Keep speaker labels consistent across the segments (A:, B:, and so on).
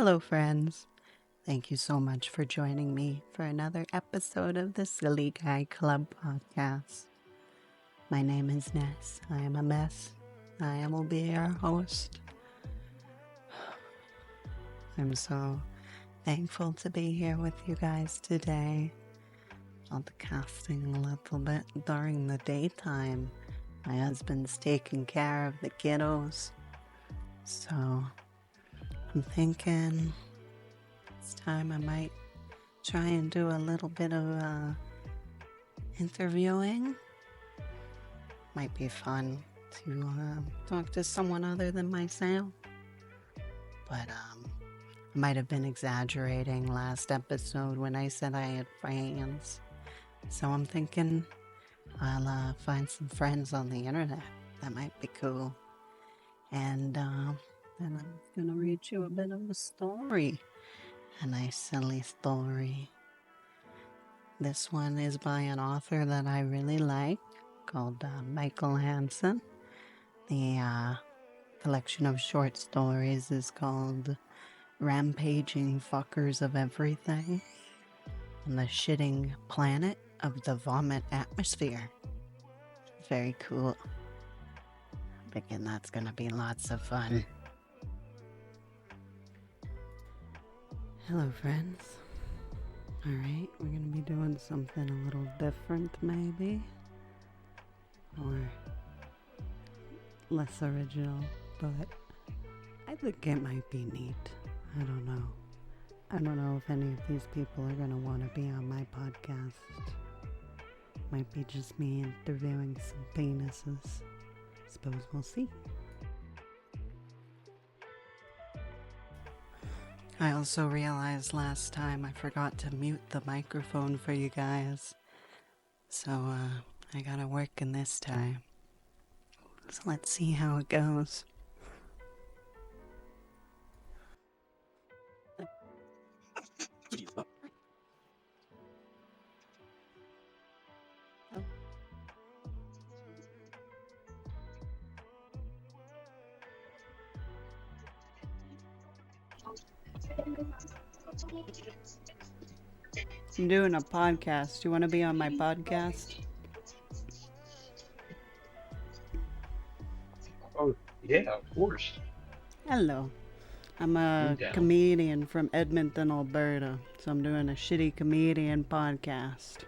A: Hello, friends. Thank you so much for joining me for another episode of the Silly Guy Club podcast. My name is Ness. I am a mess. Will be your host. I'm so thankful to be here with you guys today. I'll be casting a little bit during the daytime. My husband's taking care of the kiddos. So I'm thinking this time I might try and do a little bit of interviewing. Might be fun to talk to someone other than myself. But I might have been exaggerating last episode when I said I had friends. So I'm thinking I'll find some friends on the internet. That might be cool. And then I'm going to read you a bit of a story. A nice silly story. This one is by an author that I really like called Mykle Hansen. The collection of short stories is called Rampaging Fuckers of Everything on the Shitting Planet of the Vomit Atmosphere. Very cool. I'm thinking that's going to be lots of fun. Hello, friends. Alright, we're going to be doing something a little different, maybe. Or less original, but I think it might be neat. I don't know. I don't know if any of these people are going to want to be on my podcast. Might be just me interviewing some penises. Suppose we'll see. I also realized last time I forgot to mute the microphone for you guys. So, I gotta work in this time. So let's see how it goes. I'm doing a podcast. You want to be on my podcast?
B: Oh, yeah, of course.
A: Hello. I'm a comedian from Edmonton, Alberta. So I'm doing a shitty comedian podcast.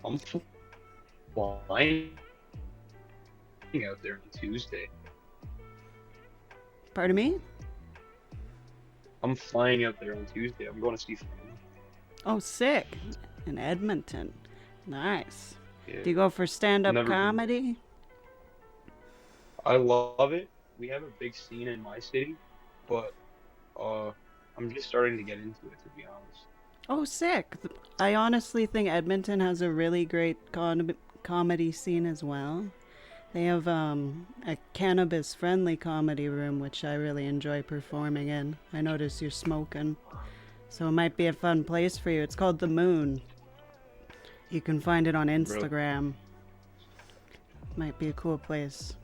B: I'm flying out there on Tuesday.
A: Pardon me?
B: I'm flying out there on Tuesday. I'm going to see family.
A: Oh, sick. In Edmonton. Nice.
B: Yeah.
A: Do you go for stand-up comedy?
B: I love it. We have a big scene in my city, but I'm just starting to get into it, to be honest.
A: Oh, sick. I honestly think Edmonton has a really great comedy scene as well. They have a cannabis-friendly comedy room, which I really enjoy performing in. I notice you're smoking, so it might be a fun place for you. It's called The Moon. You can find it on Instagram. Might be a cool place.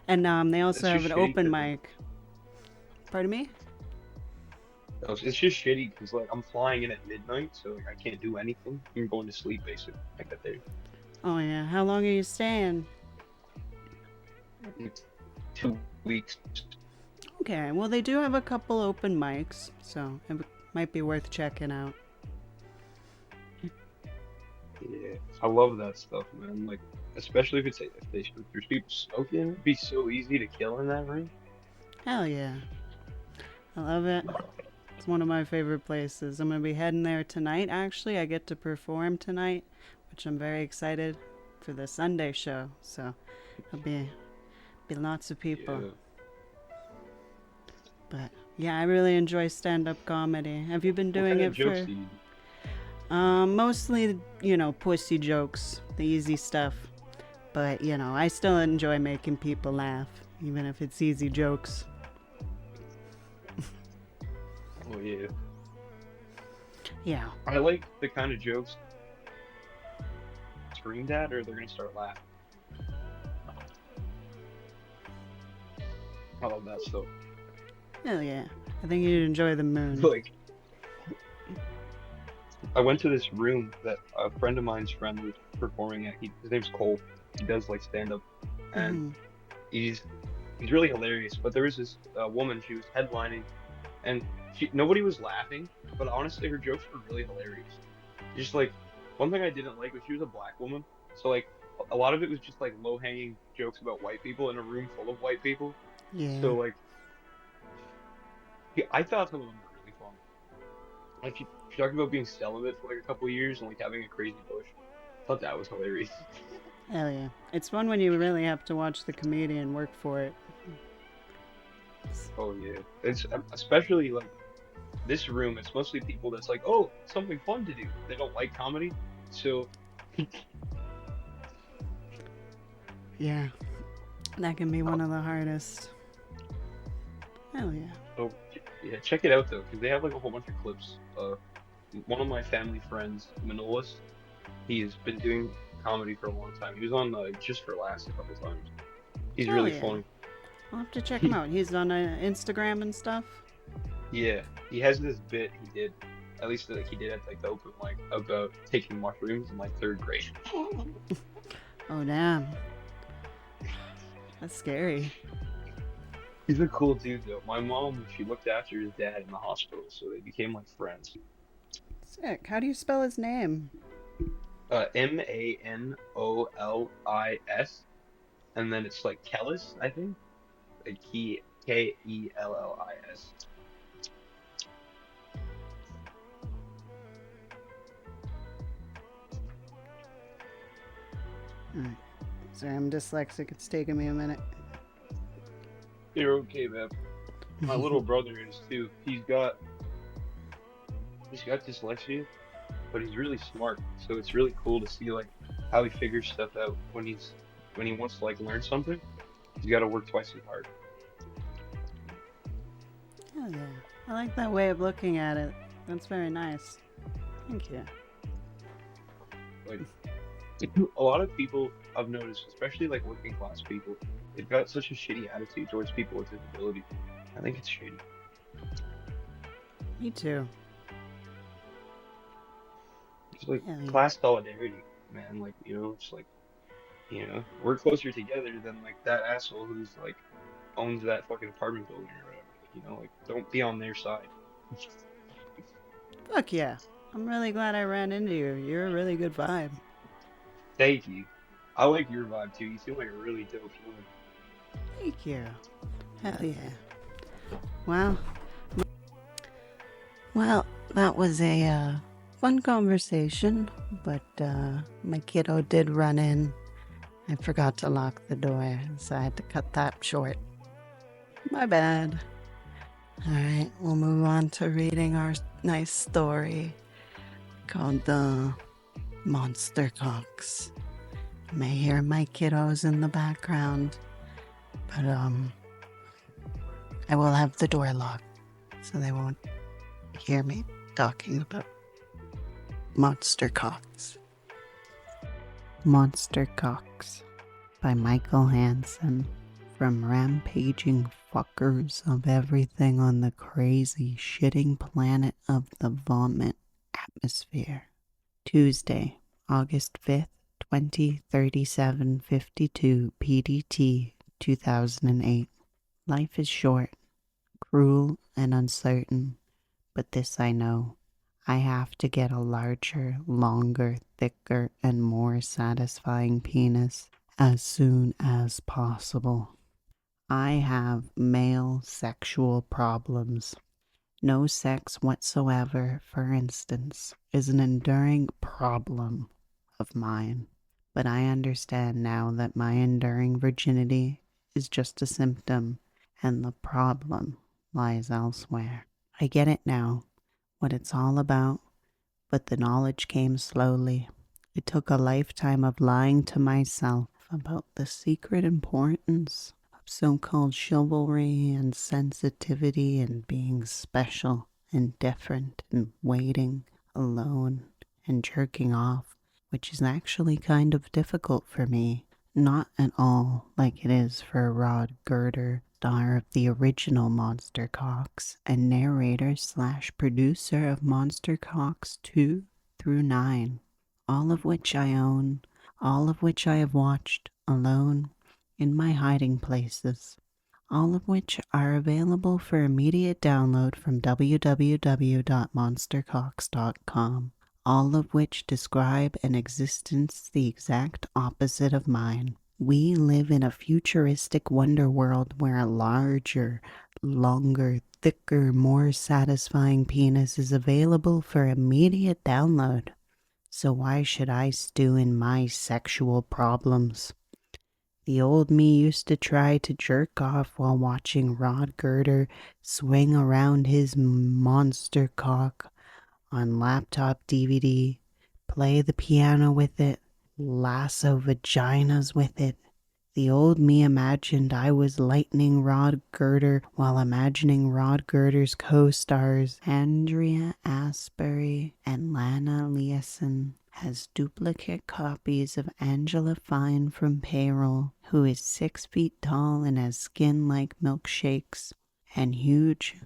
A: And they also have an open mic. Pardon me?
B: It's just shitty because like I'm flying in at midnight, so like, I can't do anything. I'm going to sleep basically. I get there.
A: Oh yeah. How long are you staying?
B: 2 weeks.
A: Okay. Well, they do have a couple open mics, so it might be worth checking out.
B: Yeah, I love that stuff, man. Like, especially if there's people smoking, it'd be so easy to kill in that room.
A: Hell yeah. I love it. It's one of my favorite places. I'm going to be heading there tonight, actually. I get to perform tonight, which I'm very excited for the Sunday show. So there'll be lots of people.
B: Yeah.
A: But yeah, I really enjoy stand-up comedy. Have you been doing it for... Mostly, pussy jokes, the easy stuff. But, I still enjoy making people laugh, even if it's easy jokes.
B: Oh, yeah.
A: Yeah.
B: I like the kind of jokes screamed at or they're going to start laughing. I love that stuff.
A: Hell yeah. I think you'd enjoy the moon.
B: Like, I went to this room that a friend of mine's friend was performing at. His name's Cole. He does like stand up, and
A: Mm-hmm.
B: he's he's really hilarious. But there was this woman. She was headlining, and nobody was laughing. But honestly, her jokes were really hilarious. Just like one thing I didn't like was she was a black woman, so like a lot of it was just like low hanging jokes about white people in a room full of white people.
A: Yeah.
B: So like I thought some of them were really funny. Like she talked about being celibate for like a couple of years and like having a crazy bush. I thought that was hilarious.
A: Hell yeah. It's fun when you really have to watch the comedian work for it.
B: Oh yeah, it's especially like this room. It's mostly people that's like, oh, something fun to do. They don't like comedy, so
A: Yeah. That can be
B: uh,
A: one of the hardest. Hell yeah.
B: so yeah, check it out though, because they have like a whole bunch of clips. One of my family friends, Manolis, he's been doing comedy for a long time. He was on Just for Laughs a couple times. He's
A: Hell
B: really
A: yeah.
B: funny.
A: I'll have to check him out. He's on Instagram and stuff.
B: Yeah, he has this bit he did, at least like he did at like the open mic about taking mushrooms in like third grade.
A: Oh, damn. That's scary.
B: He's a cool dude though. My mom, she looked after his dad in the hospital, so they became like friends.
A: Sick. How do you spell his name?
B: Manolis, and then it's like Kellis, I think. Like Kellis.
A: Alright. Sorry, I'm dyslexic. It's taking me a minute.
B: You're okay, man. My little brother is too. He's got dyslexia, but he's really smart. So it's really cool to see like how he figures stuff out when he wants to like learn something. He's got to work twice as hard.
A: Hell yeah. I like that way of looking at it. That's very nice. Thank you.
B: Like a lot of people I've noticed, especially like working class people, they've got such a shitty attitude towards people with disabilities. I think it's shitty.
A: Me too.
B: It's like
A: Hell yeah.
B: class solidarity, man. Like, it's like, we're closer together than like that asshole who's like owns that fucking apartment building or whatever. Like, like don't be on their side.
A: Fuck yeah. I'm really glad I ran into you. You're a really good vibe.
B: Thank you. I like your vibe too. You seem like a really dope human.
A: Thank you. Hell yeah. Well, well, that was a fun conversation, but my kiddo did run in. I forgot to lock the door, so I had to cut that short. My bad. All right, we'll move on to reading our nice story called The Monster Cocks. You may hear my kiddos in the background, but I will have the door locked so they won't hear me talking about Monster Cocks. Monster Cocks by Mykle Hansen. From rampaging fuckers of everything on the crazy shitting planet of the vomit atmosphere. Tuesday, August 5th, 2037:52 PDT 2008. Life is short, cruel, and uncertain, but this I know. I have to get a larger, longer, thicker, and more satisfying penis as soon as possible. I have male sexual problems. No sex whatsoever, for instance, is an enduring problem of mine. But I understand now that my enduring virginity is just a symptom, and the problem lies elsewhere. I get it now, what it's all about, but the knowledge came slowly. It took a lifetime of lying to myself about the secret importance of so-called chivalry and sensitivity and being special and different and waiting alone and jerking off, which is actually kind of difficult for me. Not at all like it is for Rod Girder star of the original Monster Cocks and narrator slash producer of Monster Cocks 2 through 9, all of which I own, all of which I have watched alone in my hiding places, all of which are available for immediate download from www.monstercocks.com, all of which describe an existence the exact opposite of mine. We live in a futuristic wonder world where a larger, longer, thicker, more satisfying penis is available for immediate download. So why should I stew in my sexual problems? The old me used to try to jerk off while watching Rod Girder swing around his monster cock on laptop DVD, play the piano with it, lasso vaginas with it. The old me imagined I was lightning Rod Girder while imagining Rod Girder's co-stars Andrea Asbury and Lana Leeson has duplicate copies of Angela Fine from Payroll, who is 6 feet tall and has skin like milkshakes and huge,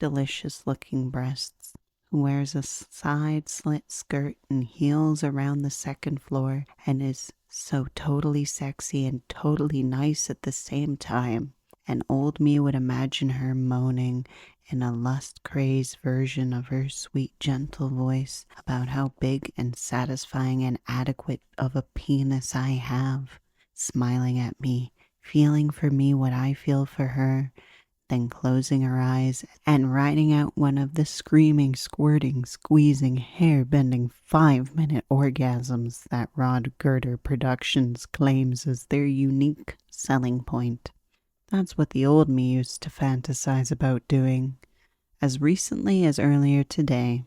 A: delicious-looking breasts, who wears a side slit skirt and heels around the second floor and is so totally sexy and totally nice at the same time. And old me would imagine her moaning in a lust-crazed version of her sweet, gentle voice about how big and satisfying and adequate of a penis I have, smiling at me, feeling for me what I feel for her, then closing her eyes and riding out one of the screaming, squirting, squeezing, hair-bending 5-minute orgasms that Rod Girder Productions claims as their unique selling point. That's what the old me used to fantasize about doing, as recently as earlier today.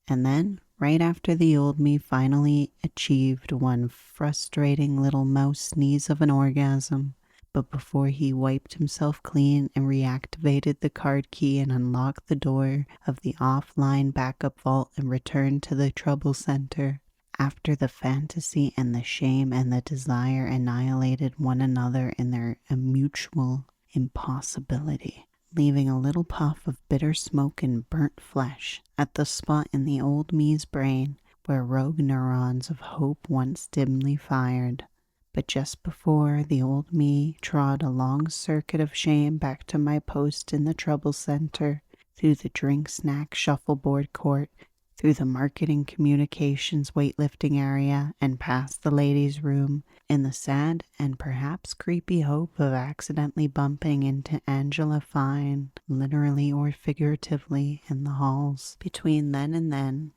A: And then, right after the old me finally achieved one frustrating little mouse sneeze of an orgasm, but before he wiped himself clean and reactivated the card key and unlocked the door of the offline backup vault and returned to the trouble center, after the fantasy and the shame and the desire annihilated one another in their mutual impossibility, leaving a little puff of bitter smoke and burnt flesh at the spot in the old me's brain where rogue neurons of hope once dimly fired. But just before the old me trod a long circuit of shame back to my post in the trouble center, through the drink snack shuffleboard court, through the marketing communications weightlifting area, and past the ladies' room, in the sad and perhaps creepy hope of accidentally bumping into Angela Fine, literally or figuratively, in the halls. Between then and then,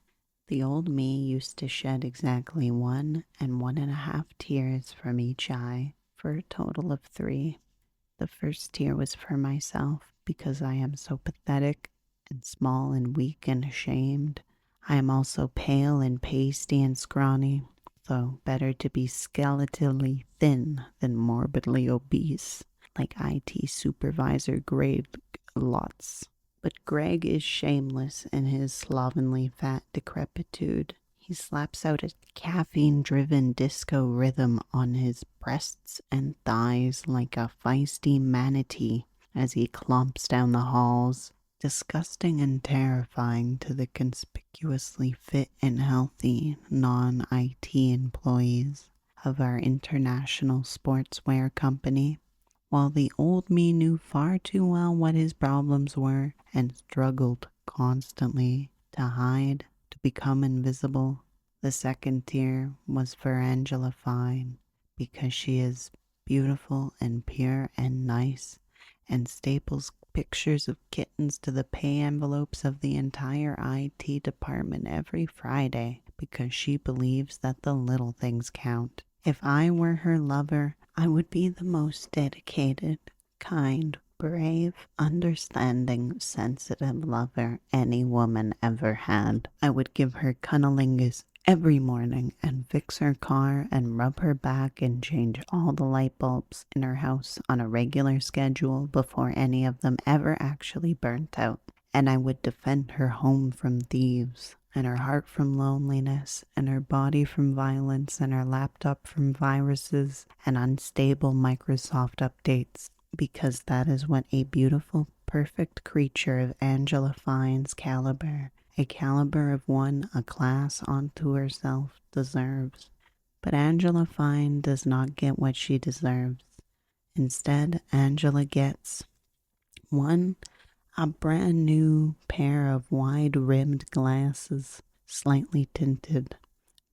A: the old me used to shed exactly 1 and 1.5 tears from each eye, for a total of 3. The first tear was for myself, because I am so pathetic and small and weak and ashamed. I am also pale and pasty and scrawny, though better to be skeletally thin than morbidly obese, like IT supervisor Greg Lotz. But Greg is shameless in his slovenly fat decrepitude. He slaps out a caffeine-driven disco rhythm on his breasts and thighs like a feisty manatee as he clomps down the halls, disgusting and terrifying to the conspicuously fit and healthy non-IT employees of our international sportswear company. While the old me knew far too well what his problems were and struggled constantly to hide, to become invisible, the second tier was for Angela Fine, because she is beautiful and pure and nice, and staples pictures of kittens to the pay envelopes of the entire IT department every Friday, because she believes that the little things count. If I were her lover, I would be the most dedicated, kind, brave, understanding, sensitive lover any woman ever had. I would give her cunnilingus every morning and fix her car and rub her back and change all the light bulbs in her house on a regular schedule before any of them ever actually burnt out. And I would defend her home from thieves, and her heart from loneliness, and her body from violence, and her laptop from viruses and unstable Microsoft updates. because that is what a beautiful, perfect creature of Angela Fine's caliber, a caliber of one a class unto herself, deserves. But Angela Fine does not get what she deserves. Instead, Angela gets one, a brand new pair of wide-rimmed glasses, slightly tinted,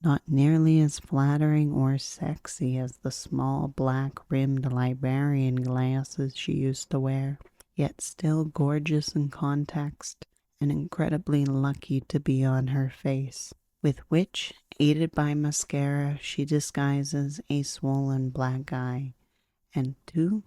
A: not nearly as flattering or sexy as the small black-rimmed librarian glasses she used to wear, yet still gorgeous in context and incredibly lucky to be on her face, with which, aided by mascara, she disguises a swollen black eye, and two,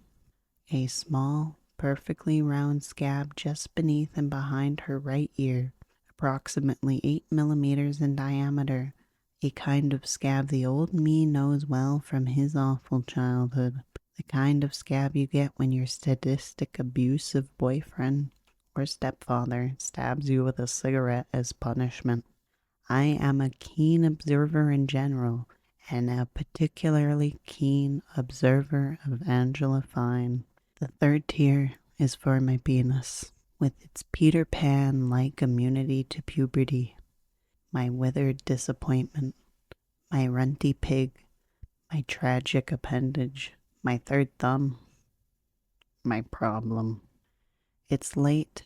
A: a small, perfectly round scab just beneath and behind her right ear, approximately 8 millimeters in diameter, a kind of scab the old me knows well from his awful childhood, the kind of scab you get when your sadistic, abusive boyfriend or stepfather stabs you with a cigarette as punishment. I am a keen observer in general, and a particularly keen observer of Angela Fine. The third tier is for my penis, with its Peter Pan-like immunity to puberty, my withered disappointment, my runty pig, my tragic appendage, my third thumb, my problem. It's late,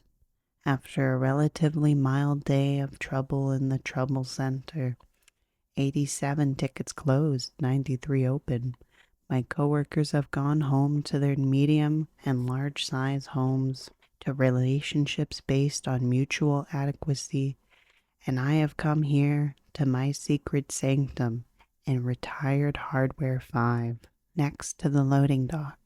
A: after a relatively mild day of trouble in the trouble center. 87 tickets closed, 93 open. My coworkers have gone home to their medium and large size homes, to relationships based on mutual adequacy, and I have come here to my secret sanctum in retired Hardware 5, next to the loading dock,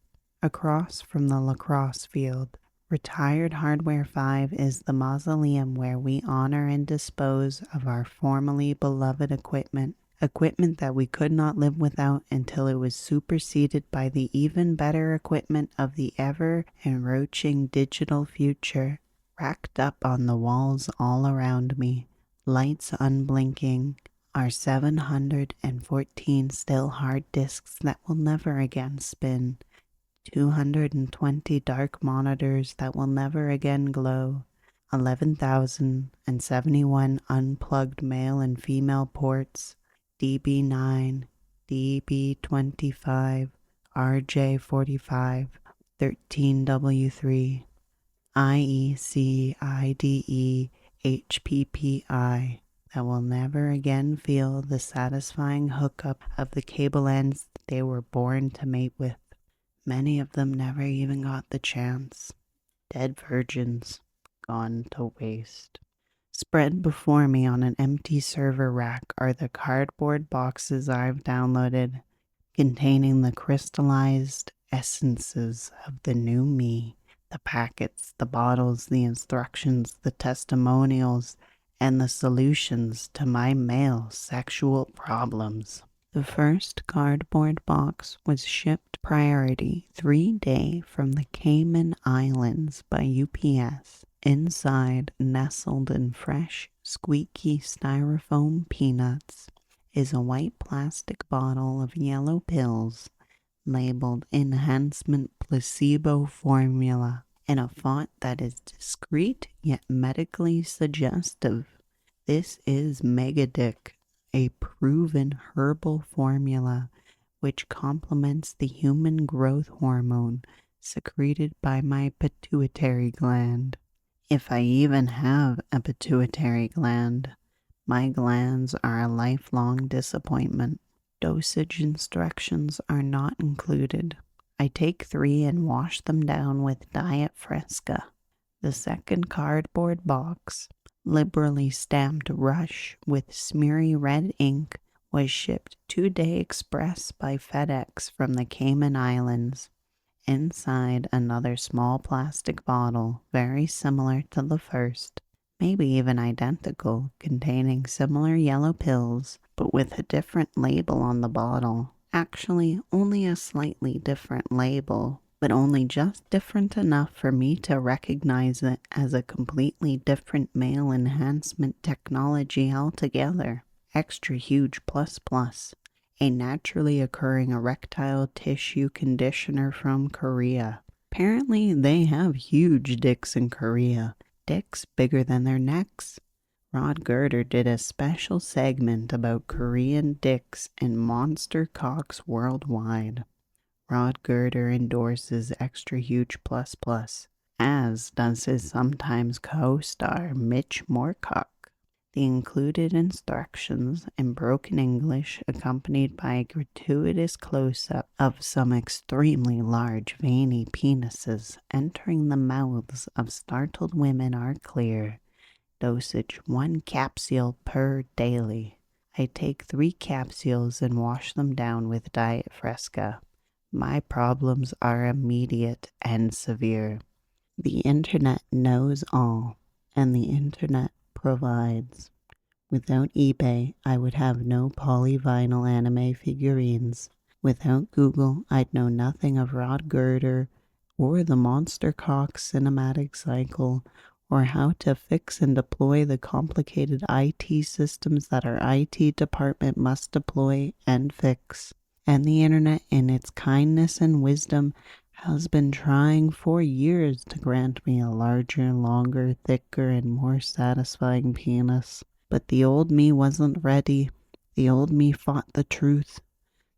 A: across from the lacrosse field. Retired Hardware 5 is the mausoleum where we honor and dispose of our formerly beloved equipment that we could not live without until it was superseded by the even better equipment of the ever-enroaching digital future, racked up on the walls all around me, lights unblinking, are 714 still hard disks that will never again spin, 220 dark monitors that will never again glow, 11,071 unplugged male and female ports, DB9, DB25, RJ45, 13W3, IEC, IDE, HPPI that will never again feel the satisfying hookup of the cable ends they were born to mate with. Many of them never even got the chance. Dead virgins, gone to waste. Spread before me on an empty server rack are the cardboard boxes I've downloaded, containing the crystallized essences of the new me, the packets, the bottles, the instructions, the testimonials, and the solutions to my male sexual problems. The first cardboard box was shipped priority 3-day from the Cayman Islands by UPS. Inside, nestled in fresh, squeaky styrofoam peanuts, is a white plastic bottle of yellow pills labeled Enhancement Placebo Formula in a font that is discreet yet medically suggestive. This is Megadick, a proven herbal formula which complements the human growth hormone secreted by my pituitary gland. If I even have a pituitary gland, my glands are a lifelong disappointment. Dosage instructions are not included. I take 3 and wash them down with Diet Fresca. The second cardboard box, liberally stamped Rush with smeary red ink, was shipped 2-day express by FedEx from the Cayman Islands. Inside, another small plastic bottle, very similar to the first, maybe even identical, containing similar yellow pills, but with a different label on the bottle. Actually, only a slightly different label, but only just different enough for me to recognize it as a completely different male enhancement technology altogether. Extra huge plus plus. A naturally occurring erectile tissue conditioner from Korea. Apparently, they have huge dicks in Korea, dicks bigger than their necks. Rod Girder did a special segment about Korean dicks and monster cocks worldwide. Rod Girder endorses Extra Huge Plus Plus, as does his sometimes co-star Mitch Moorcock. The included instructions in broken English, accompanied by a gratuitous close-up of some extremely large veiny penises entering the mouths of startled women, are clear. Dosage 1 capsule per daily. I take 3 capsules and wash them down with Diet Fresca. My problems are immediate and severe. The internet knows all, and the internet provides. Without eBay, I would have no polyvinyl anime figurines. Without Google, I'd know nothing of Rod Girder or the Monster Cock cinematic cycle, or how to fix and deploy the complicated IT systems that our IT department must deploy and fix. And the internet, in its kindness and wisdom, has been trying for years to grant me a larger, longer, thicker, and more satisfying penis. But the old me wasn't ready. The old me fought the truth.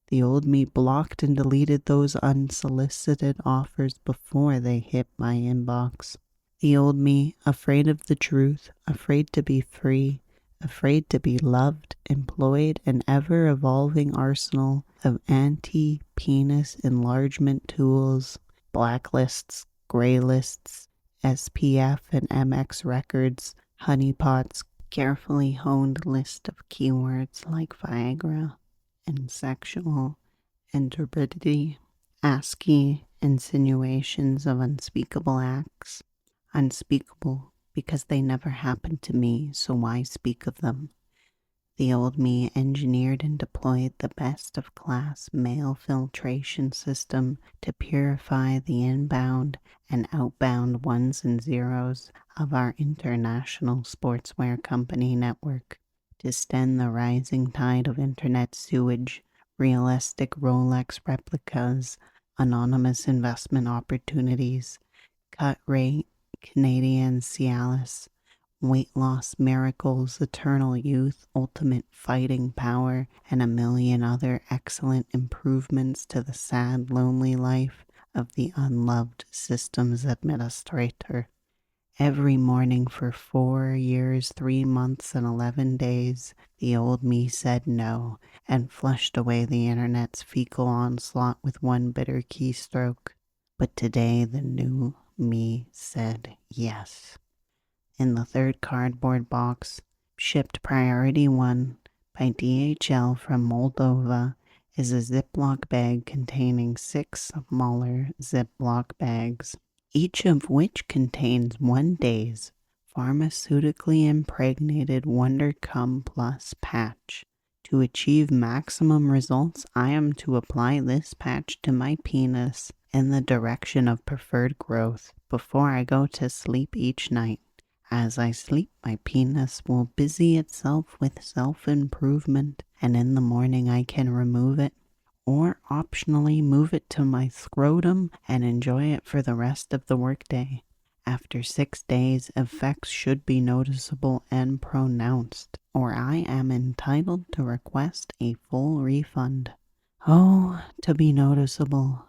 A: The old me blocked and deleted those unsolicited offers before they hit my inbox. The old me, afraid of the truth, afraid to be free, afraid to be loved, employed an ever-evolving arsenal of anti-penis enlargement tools, blacklists, gray lists, SPF and MX records, honeypots, carefully honed list of keywords like Viagra and sexual and turbidity, ASCII insinuations of unspeakable acts, unspeakable because they never happened to me, so why speak of them? The old me engineered and deployed the best of class mail filtration system to purify the inbound and outbound ones and zeros of our international sportswear company network, to stem the rising tide of internet sewage, realistic Rolex replicas, anonymous investment opportunities, cut rate Canadian Cialis, weight loss miracles, eternal youth, ultimate fighting power, and a million other excellent improvements to the sad, lonely life of the unloved systems administrator. Every morning for 4 years, 3 months, and 11 days, the old me said no and flushed away the internet's fecal onslaught with one bitter keystroke. But today the new me said yes. In the third cardboard box, shipped Priority 1 by DHL from Moldova, is a Ziploc bag containing 6 smaller Ziploc bags, each of which contains 1 day's pharmaceutically impregnated Wonder Cum Plus patch. To achieve maximum results, I am to apply this patch to my penis in the direction of preferred growth before I go to sleep each night. As I sleep, my penis will busy itself with self-improvement, and in the morning I can remove it, or optionally move it to my scrotum and enjoy it for the rest of the workday. After 6 days, effects should be noticeable and pronounced, or I am entitled to request a full refund. Oh, to be noticeable.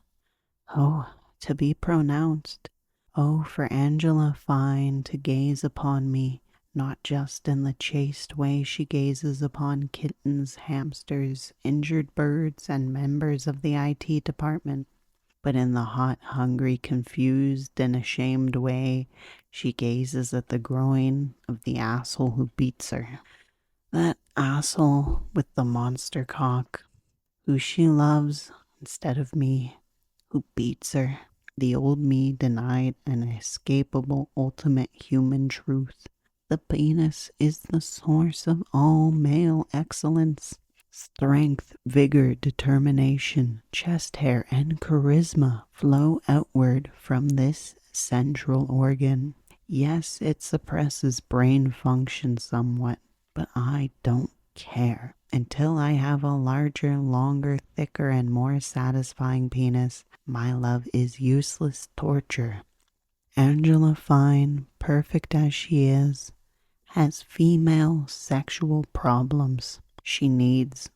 A: Oh, to be pronounced. Oh, for Angela Fine to gaze upon me, not just in the chaste way she gazes upon kittens, hamsters, injured birds, and members of the IT department, but in the hot, hungry, confused, and ashamed way she gazes at the groin of the asshole who beats her. That asshole with the monster cock, who she loves instead of me, who beats her. The old me denied an inescapable ultimate human truth. The penis is the source of all male excellence. Strength, vigor, determination, chest hair, and charisma flow outward from this central organ. Yes, it suppresses brain function somewhat, but I don't care. Until I have a larger, longer, thicker, and more satisfying penis, My love is useless torture. Angela Fine, perfect as she is, has female sexual problems. She needs,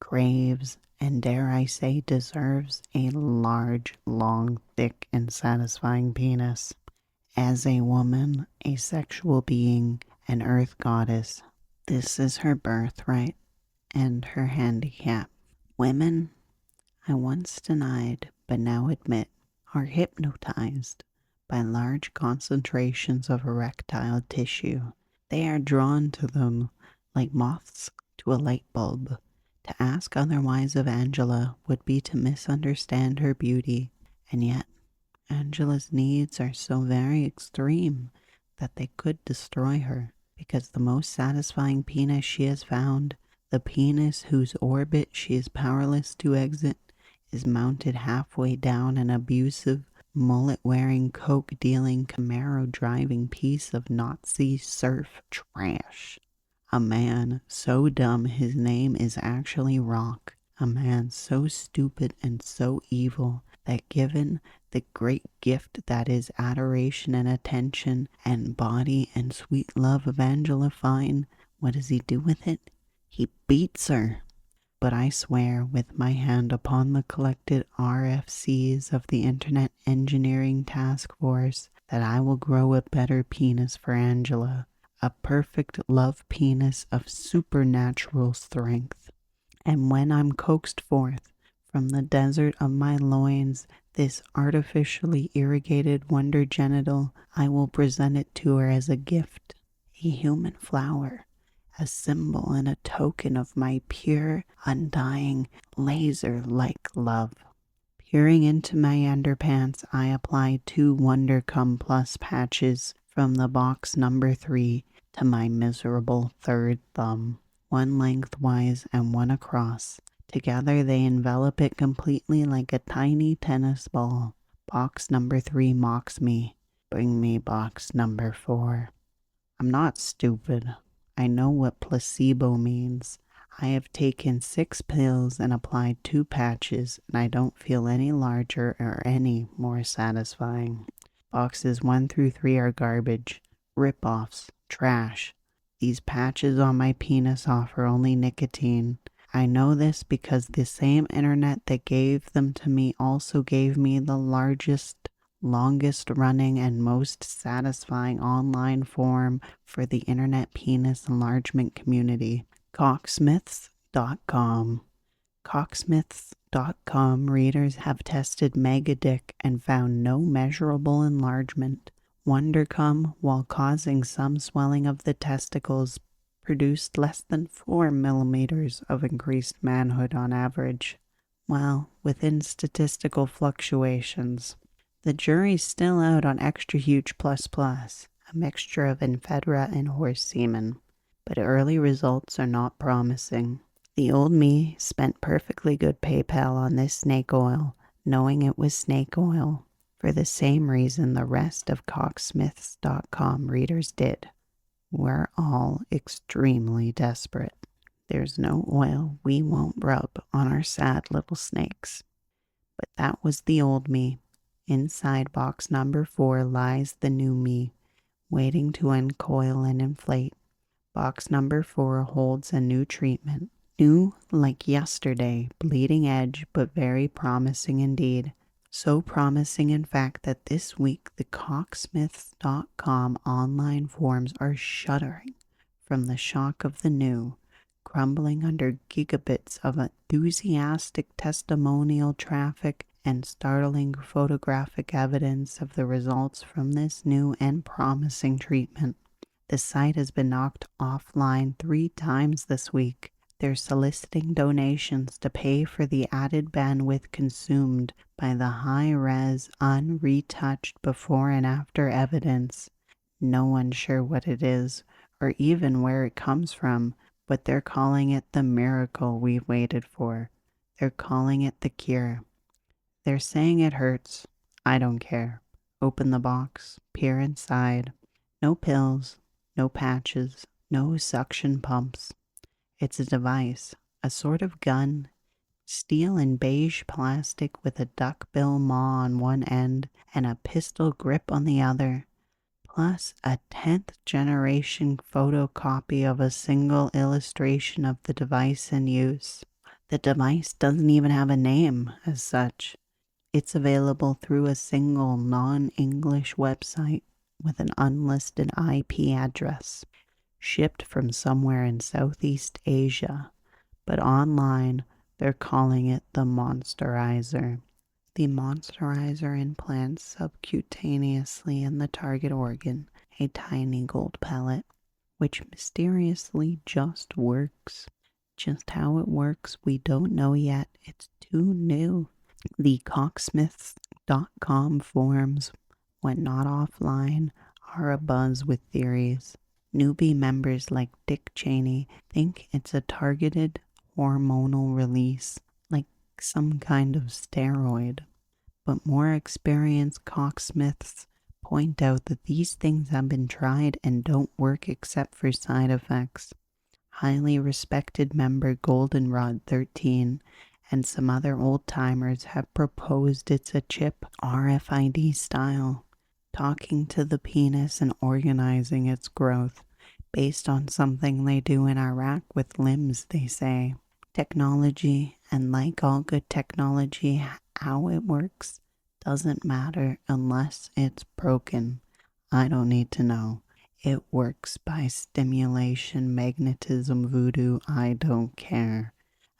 A: craves, and dare I say deserves a large, long, thick, and satisfying penis. As a woman, a sexual being, an earth goddess, this is her birthright and her handicap. Women, I once denied, but now admit, are hypnotized by large concentrations of erectile tissue. They are drawn to them like moths to a light bulb. To ask otherwise of Angela would be to misunderstand her beauty, and yet Angela's needs are so very extreme that they could destroy her, because the most satisfying penis she has found, the penis whose orbit she is powerless to exit, is mounted halfway down an abusive, mullet-wearing, coke-dealing, Camaro-driving piece of Nazi surf trash. A man so dumb his name is actually Rock. A man so stupid and so evil that given the great gift that is adoration and attention and body and sweet love of Angela Fine, what does he do with it? He beats her. But I swear with my hand upon the collected RFCs of the Internet Engineering Task Force that I will grow a better penis for Angela, a perfect love penis of supernatural strength. And when I'm coaxed forth from the desert of my loins, this artificially irrigated wonder genital, I will present it to her as a gift, a human flower, a symbol and a token of my pure, undying, laser-like love. Peering into my underpants, I apply 2 Wonder Cum Plus patches from the box number 3 to my miserable third thumb, one lengthwise and one across. Together they envelop it completely like a tiny tennis ball. Box number 3 mocks me. Bring me box number 4. I'm not stupid. I know what placebo means. I have taken 6 pills and applied 2 patches, and I don't feel any larger or any more satisfying. Boxes 1 through 3 are garbage, rip-offs, trash. These patches on my penis offer only nicotine. I know this because the same internet that gave them to me also gave me the largest, longest running, and most satisfying online forum for the internet penis enlargement community, cocksmiths.com. Cocksmiths.com readers have tested Megadick and found no measurable enlargement. Wondercum, while causing some swelling of the testicles, produced less than 4 millimeters of increased manhood on average. Well, within statistical fluctuations. The jury's still out on extra huge plus plus, a mixture of ephedra and horse semen, but early results are not promising. The old me spent perfectly good PayPal on this snake oil, knowing it was snake oil, for the same reason the rest of cocksmiths.com readers did. We're all extremely desperate. There's no oil we won't rub on our sad little snakes. But that was the old me. Inside box number 4 lies the new me, waiting to uncoil and inflate. Box number 4 holds a new treatment. New like yesterday, bleeding edge, but very promising indeed. So promising, in fact, that this week the cocksmiths.com online forums are shuddering from the shock of the new, crumbling under gigabits of enthusiastic testimonial traffic and startling photographic evidence of the results from this new and promising treatment. The site has been knocked offline 3 times this week. They're soliciting donations to pay for the added bandwidth consumed by the high-res, unretouched before and after evidence. No one's sure what it is, or even where it comes from, but they're calling it the miracle we've waited for. They're calling it the cure. They're saying it hurts. I don't care. Open the box, peer inside. No pills, no patches, no suction pumps. It's a device, a sort of gun, Steel and beige plastic with a duckbill maw on one end and a pistol grip on the other, plus a 10th generation photocopy of a single illustration of the device in use. The device doesn't even have a name as such. It's available through a single non-English website with an unlisted IP address, shipped from somewhere in Southeast Asia, but online they're calling it the Monsterizer. The Monsterizer implants subcutaneously in the target organ a tiny gold pellet, which mysteriously just works. Just how it works, we don't know yet. It's too new. The cocksmiths.com forums, when not offline, are abuzz with theories. Newbie members like Dick Cheney think it's a targeted hormonal release, like some kind of steroid. But more experienced cocksmiths point out that these things have been tried and don't work except for side effects. Highly respected member Goldenrod 13 and some other old-timers have proposed it's a chip RFID style, talking to the penis and organizing its growth based on something they do in Iraq with limbs, they say. Technology, and like all good technology, how it works doesn't matter unless it's broken. I don't need to know. It works by stimulation, magnetism, voodoo, I don't care.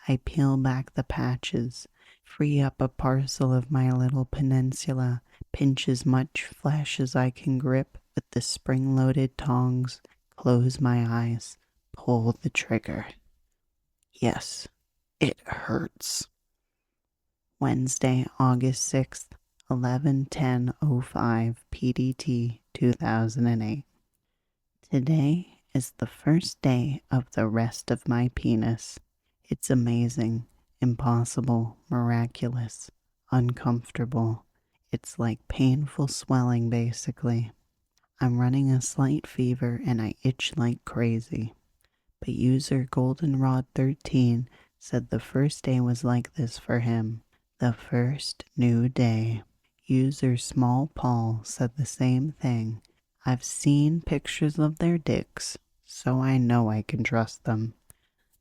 A: I peel back the patches, free up a parcel of my little peninsula, pinch as much flesh as I can grip with the spring-loaded tongs, close my eyes, pull the trigger. Yes, it hurts. Wednesday, August 6th, 11:10:05 PDT 2008. Today is the first day of the rest of my penis. It's amazing, impossible, miraculous, uncomfortable. It's like painful swelling, basically. I'm running a slight fever and I itch like crazy. But user Goldenrod13 said the first day was like this for him. The first new day. User Small Paul said the same thing. I've seen pictures of their dicks, so I know I can trust them.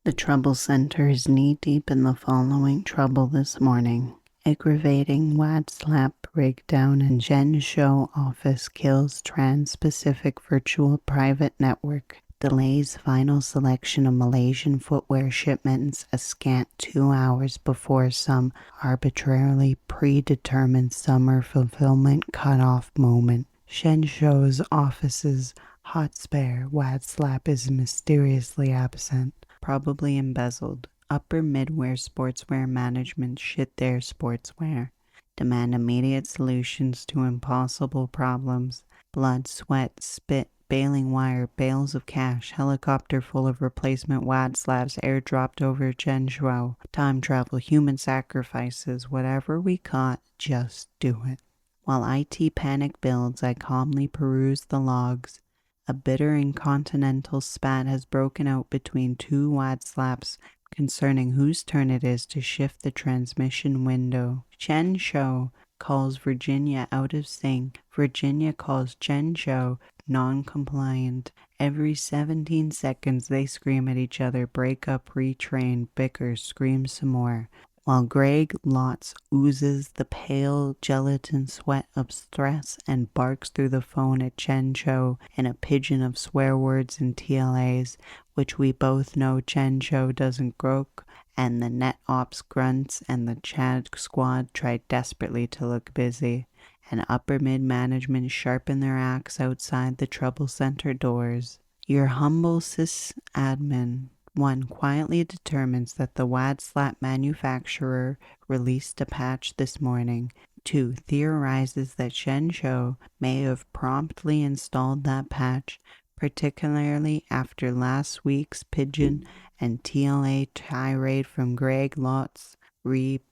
A: The Trouble Center is knee-deep in the following trouble this morning. Aggravating wad slap breakdown in Zhengzhou office kills Trans-Pacific Virtual Private Network. Delays final selection of Malaysian footwear shipments a scant 2 hours before some arbitrarily predetermined summer fulfillment cutoff moment. Zhengzhou's office's hot spare wad slap is mysteriously absent. Probably embezzled. Upper midwear sportswear management shit their sportswear. Demand immediate solutions to impossible problems. Blood, sweat, spit, baling wire, bales of cash, helicopter full of replacement wad slabs airdropped over Zhengzhou. Time travel, human sacrifices, whatever we caught, just do it. While IT panic builds, I calmly peruse the logs. A bitter incontinental spat has broken out between two wad slaps concerning whose turn it is to shift the transmission window. Zhengzhou calls Virginia out of sync. Virginia calls Zhengzhou non-compliant. Every 17 seconds they scream at each other, break up, retrain, bicker, scream some more. While Greg Lotz oozes the pale gelatin sweat of stress and barks through the phone at Zhengzhou in a pigeon of swear words and TLAs, which we both know Zhengzhou doesn't croak, and the net ops grunts and the Chad squad try desperately to look busy, and upper mid-management sharpen their axe outside the Trouble Center doors. Your humble sysadmin 1. Quietly determines that the wad slap manufacturer released a patch this morning. 2. Theorizes that Zhengzhou may have promptly installed that patch, particularly after last week's pigeon and TLA tirade from Greg Lott's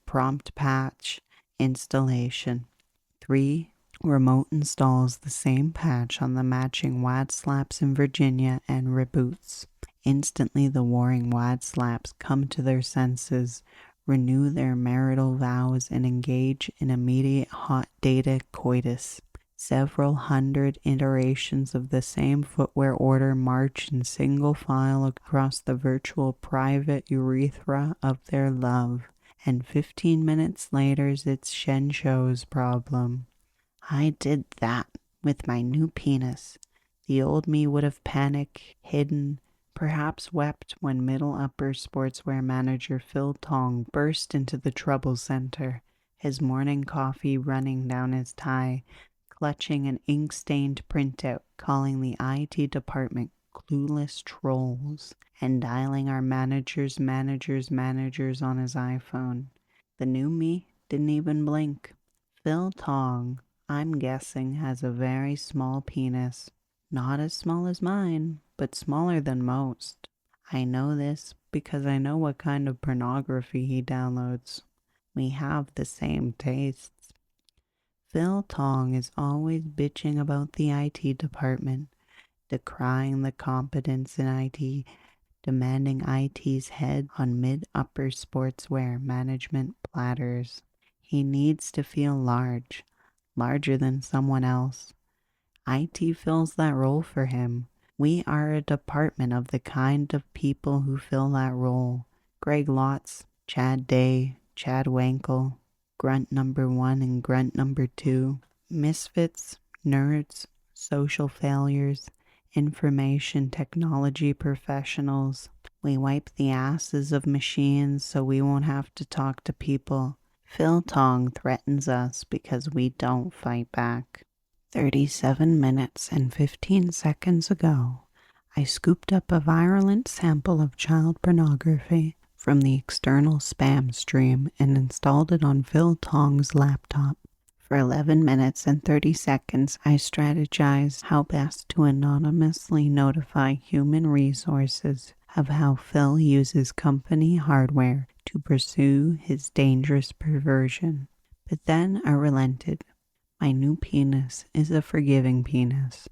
A: prompt patch installation. 3. Remote installs the same patch on the matching wad slaps in Virginia and reboots. Instantly the warring wad slaps come to their senses, renew their marital vows, and engage in immediate hot data coitus. Several hundred iterations of the same footwear order march in single file across the virtual private urethra of their love, and 15 minutes later it's Shenshou's problem. I did that with my new penis. The old me would have panicked, hidden, perhaps wept when middle upper sportswear manager Phil Tong burst into the trouble center, his morning coffee running down his tie, clutching an ink-stained printout, calling the IT department clueless trolls, and dialing our manager's on his iPhone. The new me didn't even blink. Phil Tong, I'm guessing, has a very small penis. Not as small as mine, but smaller than most. I know this because I know what kind of pornography he downloads. We have the same tastes. Phil Tong is always bitching about the IT department, decrying the competence in IT, demanding IT's head on mid-upper sportswear management platters. He needs to feel large, larger than someone else. IT fills that role for him. We are a department of the kind of people who fill that role. Greg Lotz, Chad Day, Chad Wankel, Grunt number 1 and Grunt number 2, misfits, nerds, social failures, information technology professionals. We wipe the asses of machines so we won't have to talk to people. Phil Tong threatens us because we don't fight back. 37 minutes and 15 seconds ago, I scooped up a virulent sample of child pornography from the external spam stream and installed it on Phil Tong's laptop. For 11 minutes and 30 seconds, I strategized how best to anonymously notify human resources of how Phil uses company hardware to pursue his dangerous perversion. But then I relented. My new penis is a forgiving penis.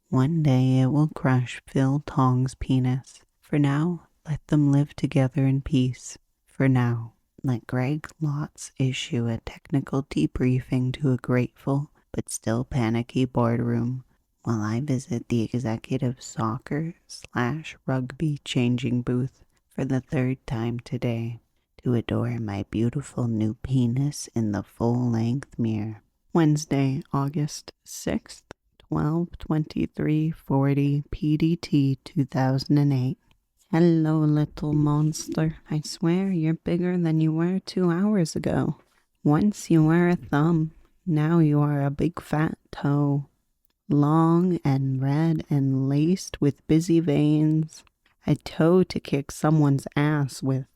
A: One day it will crush Phil Tong's penis. For now, let them live together in peace. For now, let Greg Lotz issue a technical debriefing to a grateful but still panicky boardroom while I visit the executive soccer/rugby changing booth for the third time today to adore my beautiful new penis in the full-length mirror. Wednesday, August 6th, 12:23:40 PDT 2008. Hello, little monster. I swear you're bigger than you were 2 hours ago. Once you were a thumb, now you are a big fat toe. Long and red and laced with busy veins. A toe to kick someone's ass with.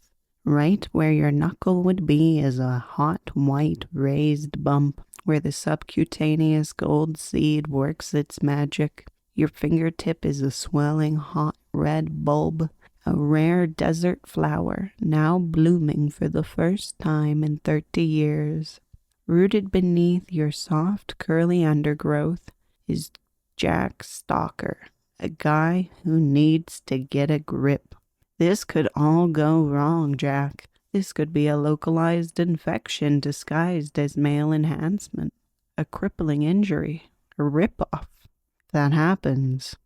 A: Right where your knuckle would be is a hot white raised bump where the subcutaneous gold seed works its magic. Your fingertip is a swelling hot red bulb, a rare desert flower now blooming for the first time in 30 years. Rooted beneath your soft curly undergrowth is Jack Stalker, a guy who needs to get a grip. This could all go wrong, Jack. This could be a localized infection disguised as male enhancement, a crippling injury, a ripoff. If that happens,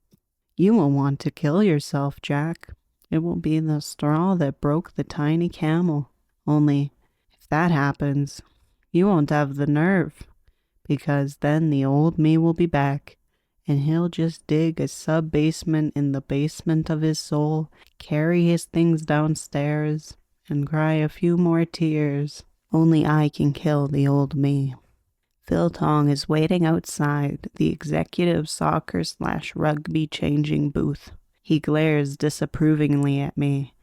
A: you will want to kill yourself, Jack. It will be the straw that broke the tiny camel. Only, if that happens, you won't have the nerve, because then the old me will be back, and he'll just dig a sub-basement in the basement of his soul, carry his things downstairs, and cry a few more tears. Only I can kill the old me. Phil Tong is waiting outside the executive soccer/rugby changing booth. He glares disapprovingly at me.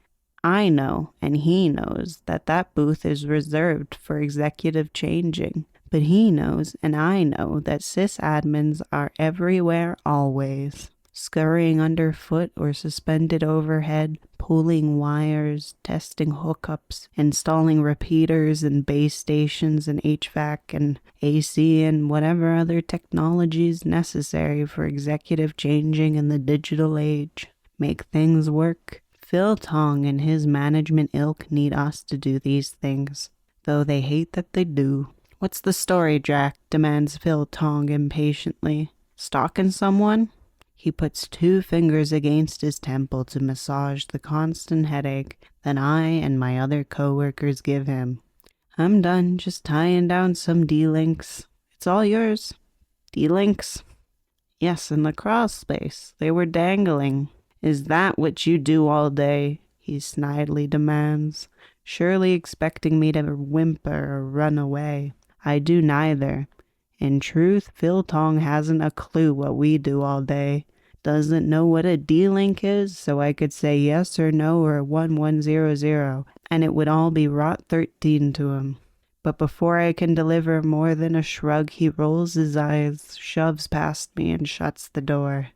A: I know, and he knows, that booth is reserved for executive changing. But he knows, and I know, that sysadmins are everywhere always. Scurrying underfoot or suspended overhead, pulling wires, testing hookups, installing repeaters and base stations and HVAC and AC and whatever other technologies necessary for executive changing in the digital age. Make things work, Phil Tong and his management ilk need us to do these things, though they hate that they do. What's the story, Jack? Demands Phil Tong impatiently. Stalking someone? He puts 2 fingers against his temple to massage the constant headache that I and my other coworkers give him. I'm done just tying down some D-links. It's all yours. D-links? Yes, in the crawl space. They were dangling. Is that what you do all day? He snidely demands, surely expecting me to whimper or run away. I do neither. In truth, Phil Tong hasn't a clue what we do all day. Doesn't know what a D-link is, so I could say yes or no or 1100, and it would all be rot 13 to him. But before I can deliver more than a shrug, he rolls his eyes, shoves past me, and shuts the door.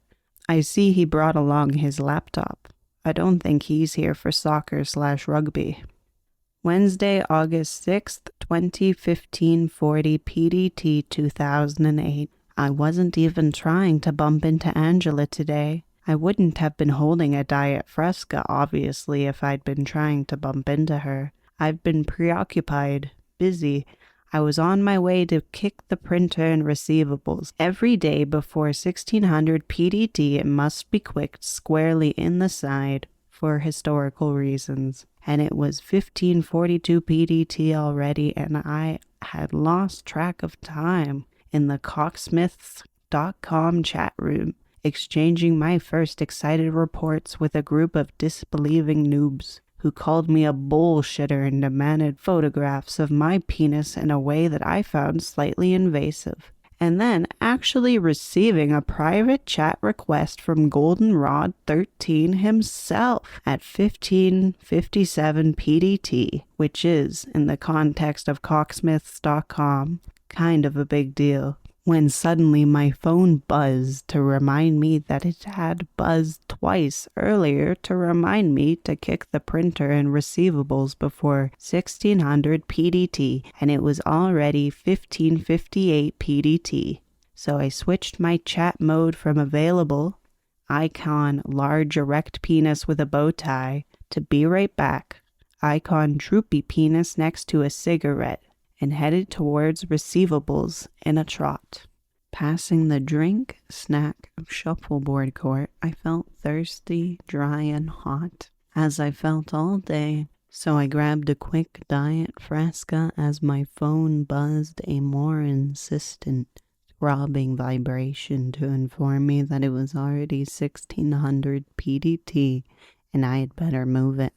A: I see he brought along his laptop. I don't think he's here for soccer/rugby. Wednesday, August 6th, 2015, 40 PDT 2008. I wasn't even trying to bump into Angela today. I wouldn't have been holding a Diet Fresca, obviously, if I'd been trying to bump into her. I've been preoccupied, busy. I was on my way to kick the printer and receivables. Every day before 1600 PDT, it must be quicked squarely in the side for historical reasons. And it was 1542 PDT already, and I had lost track of time in the cocksmiths.com chat room, exchanging my first excited reports with a group of disbelieving noobs who called me a bullshitter and demanded photographs of my penis in a way that I found slightly invasive. And then actually receiving a private chat request from Goldenrod 13 himself at 1557 PDT, which is, in the context of cocksmiths.com, kind of a big deal. When suddenly my phone buzzed to remind me that it had buzzed twice earlier to remind me to kick the printer and receivables before 1600 PDT, and it was already 1558 PDT. So I switched my chat mode from available, icon large erect penis with a bow tie, to be right back, icon droopy penis next to a cigarette, and headed towards receivables in a trot. Passing the drink, snack, shuffleboard court, I felt thirsty, dry, and hot, as I felt all day, so I grabbed a quick Diet Fresca as my phone buzzed a more insistent, throbbing vibration to inform me that it was already 1600 PDT and I had better move it.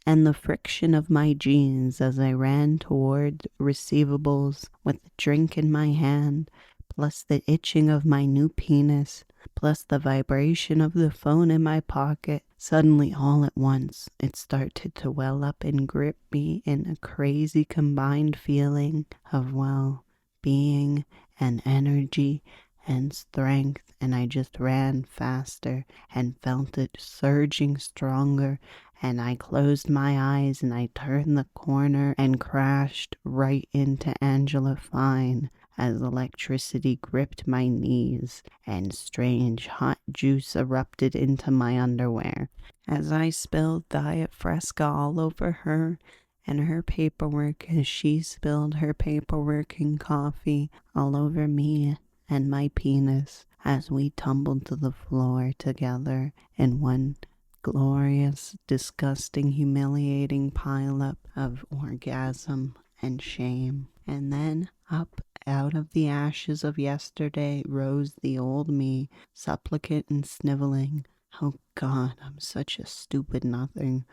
A: And the friction of my jeans as I ran toward receivables with the drink in my hand, plus the itching of my new penis, plus the vibration of the phone in my pocket, suddenly all at once it started to well up and grip me in a crazy combined feeling of, well, being and energy and strength, and I just ran faster and felt it surging stronger, and I closed my eyes and I turned the corner and crashed right into Angela Fine as electricity gripped my knees and strange hot juice erupted into my underwear as I spilled Diet Fresca all over her and her paperwork as she spilled her paperwork and coffee all over me and my penis as we tumbled to the floor together in one glorious, disgusting, humiliating pileup of orgasm and shame. And then up out of the ashes of yesterday rose the old me, supplicant and sniveling. Oh God, I'm such a stupid nothing.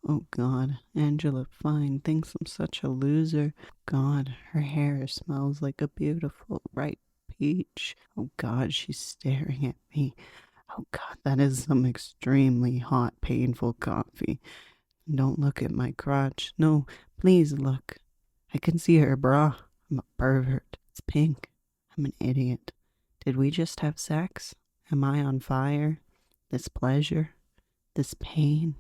A: Oh God, Angela Fine thinks I'm such a loser. God, her hair smells like a beautiful ripe peach. Oh God, she's staring at me. Oh God, that is some extremely hot, painful coffee. Don't look at my crotch. No, please look. I can see her bra. I'm a pervert. It's pink. I'm an idiot. Did we just have sex? Am I on fire? This pleasure? This pain?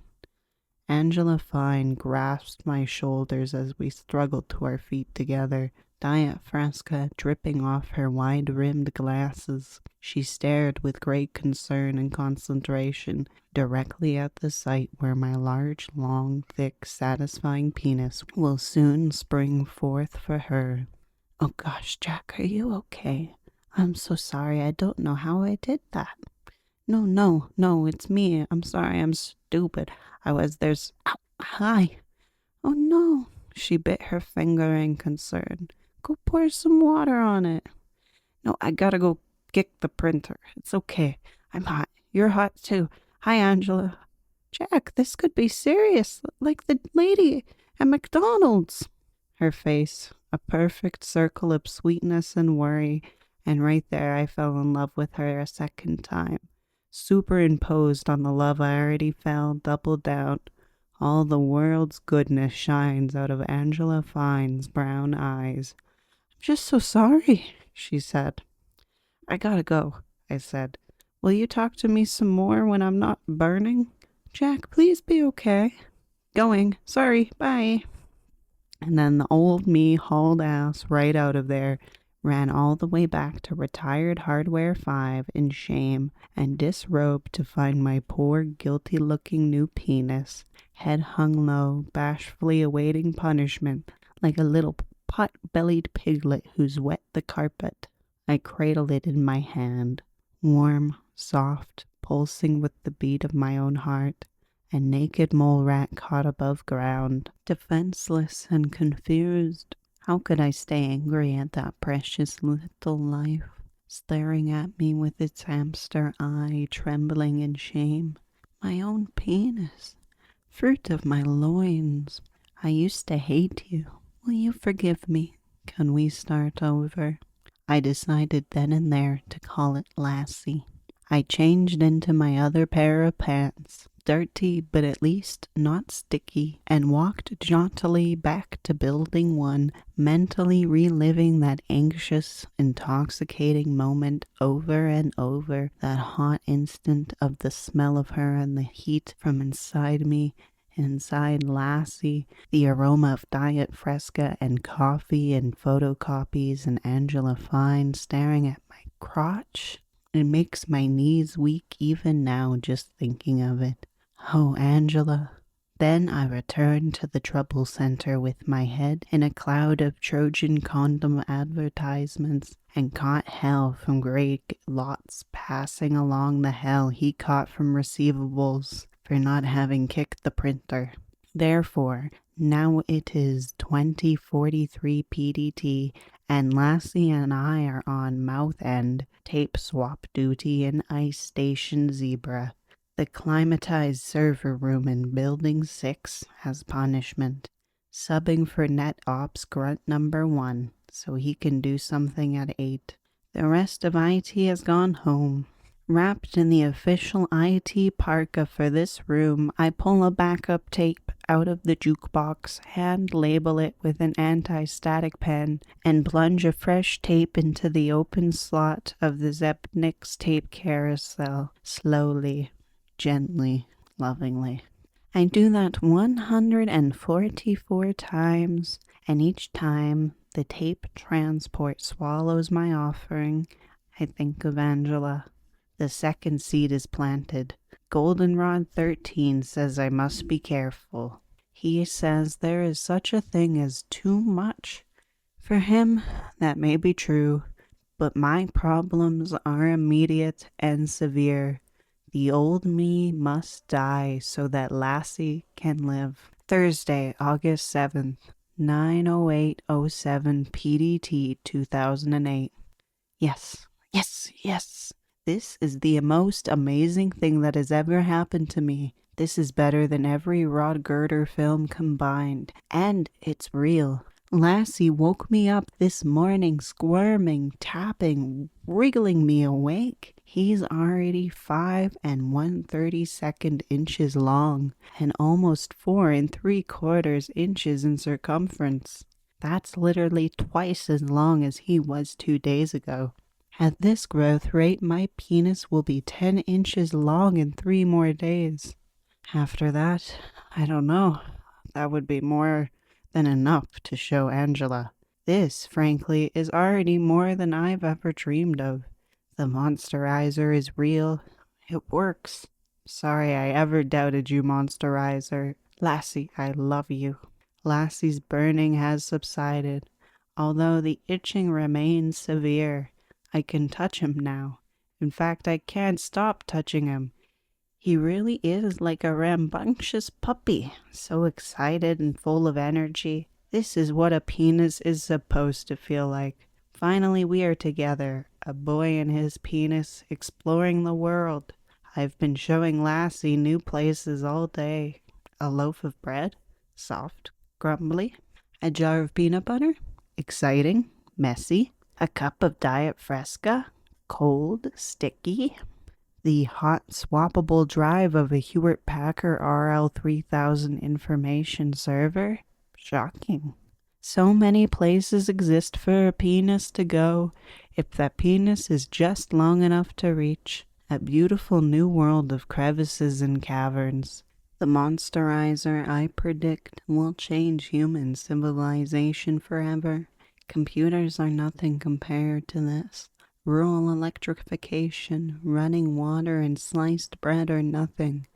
A: Angela Fine grasped my shoulders as we struggled to our feet together, Diet Fresca dripping off her wide-rimmed glasses. She stared with great concern and concentration directly at the site where my large, long, thick, satisfying penis will soon spring forth for her. Oh gosh, Jack, are you okay? I'm so sorry. I don't know how I did that. No, it's me. I'm sorry. I'm stupid. Ow, hi. Oh no. She bit her finger in concern. Go pour some water on it. No, I gotta go kick the printer. It's okay. I'm hot. You're hot too. Hi, Angela. Jack, this could be serious, like the lady at McDonald's. Her face, a perfect circle of sweetness and worry, and right there I fell in love with her a second time. Superimposed on the love I already felt, doubled down. All the world's goodness shines out of Angela Fine's brown eyes. I'm just so sorry, she said. I gotta go, I said. Will you talk to me some more when I'm not burning? Jack, please be okay. Going. Sorry, bye. And then the old me hauled ass right out of there, ran all the way back to Retired Hardware 5 in shame, and disrobed to find my poor, guilty-looking new penis, head hung low, bashfully awaiting punishment, like a little pot-bellied piglet who's wet the carpet. I cradled it in my hand, warm, soft, pulsing with the beat of my own heart, a naked mole rat caught above ground, defenseless and confused. How could I stay angry at that precious little life, staring at me with its hamster eye trembling in shame? My own penis, fruit of my loins. I used to hate you. Will you forgive me? Can we start over? I decided then and there to call it Lassie. I changed into my other pair of pants, dirty but at least not sticky, and walked jauntily back to Building 1, mentally reliving that anxious, intoxicating moment over and over, that hot instant of the smell of her and the heat from inside me, inside Lassie, the aroma of Diet Fresca and coffee and photocopies and Angela Fine staring at my crotch. It makes my knees weak even now just thinking of it. Oh, Angela. Then I returned to the trouble center with my head in a cloud of Trojan condom advertisements and caught hell from Greg Lots passing along the hell he caught from receivables for not having kicked the printer. Therefore, now it is 2043 PDT, and Lassie and I are on mouth end, tape swap duty in Ice Station Zebra, the climatized server room in Building 6 as punishment, subbing for Net Ops Grunt number 1 so he can do something at 8. The rest of IT has gone home. Wrapped in the official IT parka for this room, I pull a backup tape out of the jukebox, hand label it with an anti-static pen, and plunge a fresh tape into the open slot of the Zepnik's tape carousel, slowly, gently, lovingly. I do that 144 times, and each time the tape transport swallows my offering, I think of Angela. The second seed is planted. Goldenrod 13 says I must be careful. He says there is such a thing as too much. For him, that may be true, but my problems are immediate and severe. The old me must die so that Lassie can live. Thursday, August 7th, 9:08:07 PDT 2008. Yes. This is the most amazing thing that has ever happened to me. This is better than every Rod Girder film combined. And it's real. Lassie woke me up this morning squirming, tapping, wriggling me awake. He's already 5 1/32 inches long and almost 4 3/4 inches in circumference. That's literally twice as long as he was 2 days ago. At this growth rate, my penis will be 10 inches long in 3 more days. After that, I don't know. That would be more than enough to show Angela. This, frankly, is already more than I've ever dreamed of. The Monsterizer is real. It works. Sorry I ever doubted you, Monsterizer. Lassie, I love you. Lassie's burning has subsided, although the itching remains severe. I can touch him now. In fact, I can't stop touching him. He really is like a rambunctious puppy, so excited and full of energy. This is what a penis is supposed to feel like. Finally, we are together, a boy and his penis, exploring the world. I've been showing Lassie new places all day. A loaf of bread? Soft, crumbly. A jar of peanut butter? Exciting, messy. A cup of Diet Fresca? Cold, sticky. The hot swappable drive of a Hewlett Packard RL3000 information server? Shocking. So many places exist for a penis to go if that penis is just long enough to reach. A beautiful new world of crevices and caverns. The Monsterizer, I predict, will change human civilization forever. Computers are nothing compared to this. Rural electrification, running water, and sliced bread are nothing.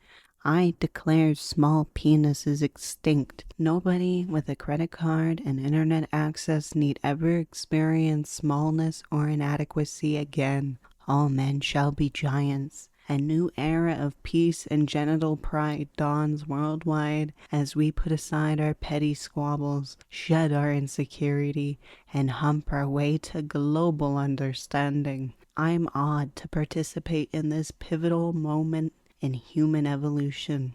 A: I declare small penis is extinct. Nobody with a credit card and internet access need ever experience smallness or inadequacy again. All men shall be giants. A new era of peace and genital pride dawns worldwide as we put aside our petty squabbles, shed our insecurity, and hump our way to global understanding. I'm awed to participate in this pivotal moment in human evolution.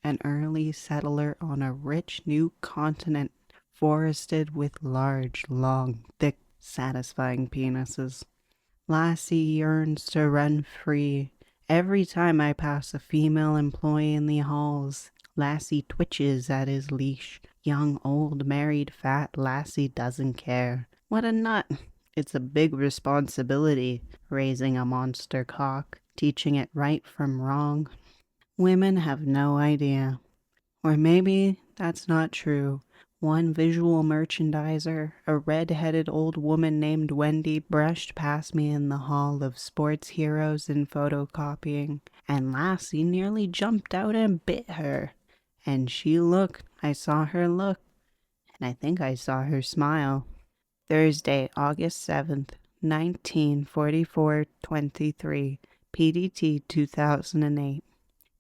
A: An early settler on a rich new continent forested with large, long, thick, satisfying penises. Lassie yearns to run free. Every time I pass a female employee in the halls, Lassie twitches at his leash. Young, old, married, fat, Lassie doesn't care. What a nut. It's a big responsibility, raising a monster cock, teaching it right from wrong. Women have no idea. Or maybe that's not true. One visual merchandiser, a red-headed old woman named Wendy, brushed past me in the hall of sports heroes and photocopying, and Lassie nearly jumped out and bit her. And she looked, I saw her look, and I think I saw her smile. Thursday, August 7th, 1944-23, PDT 2008.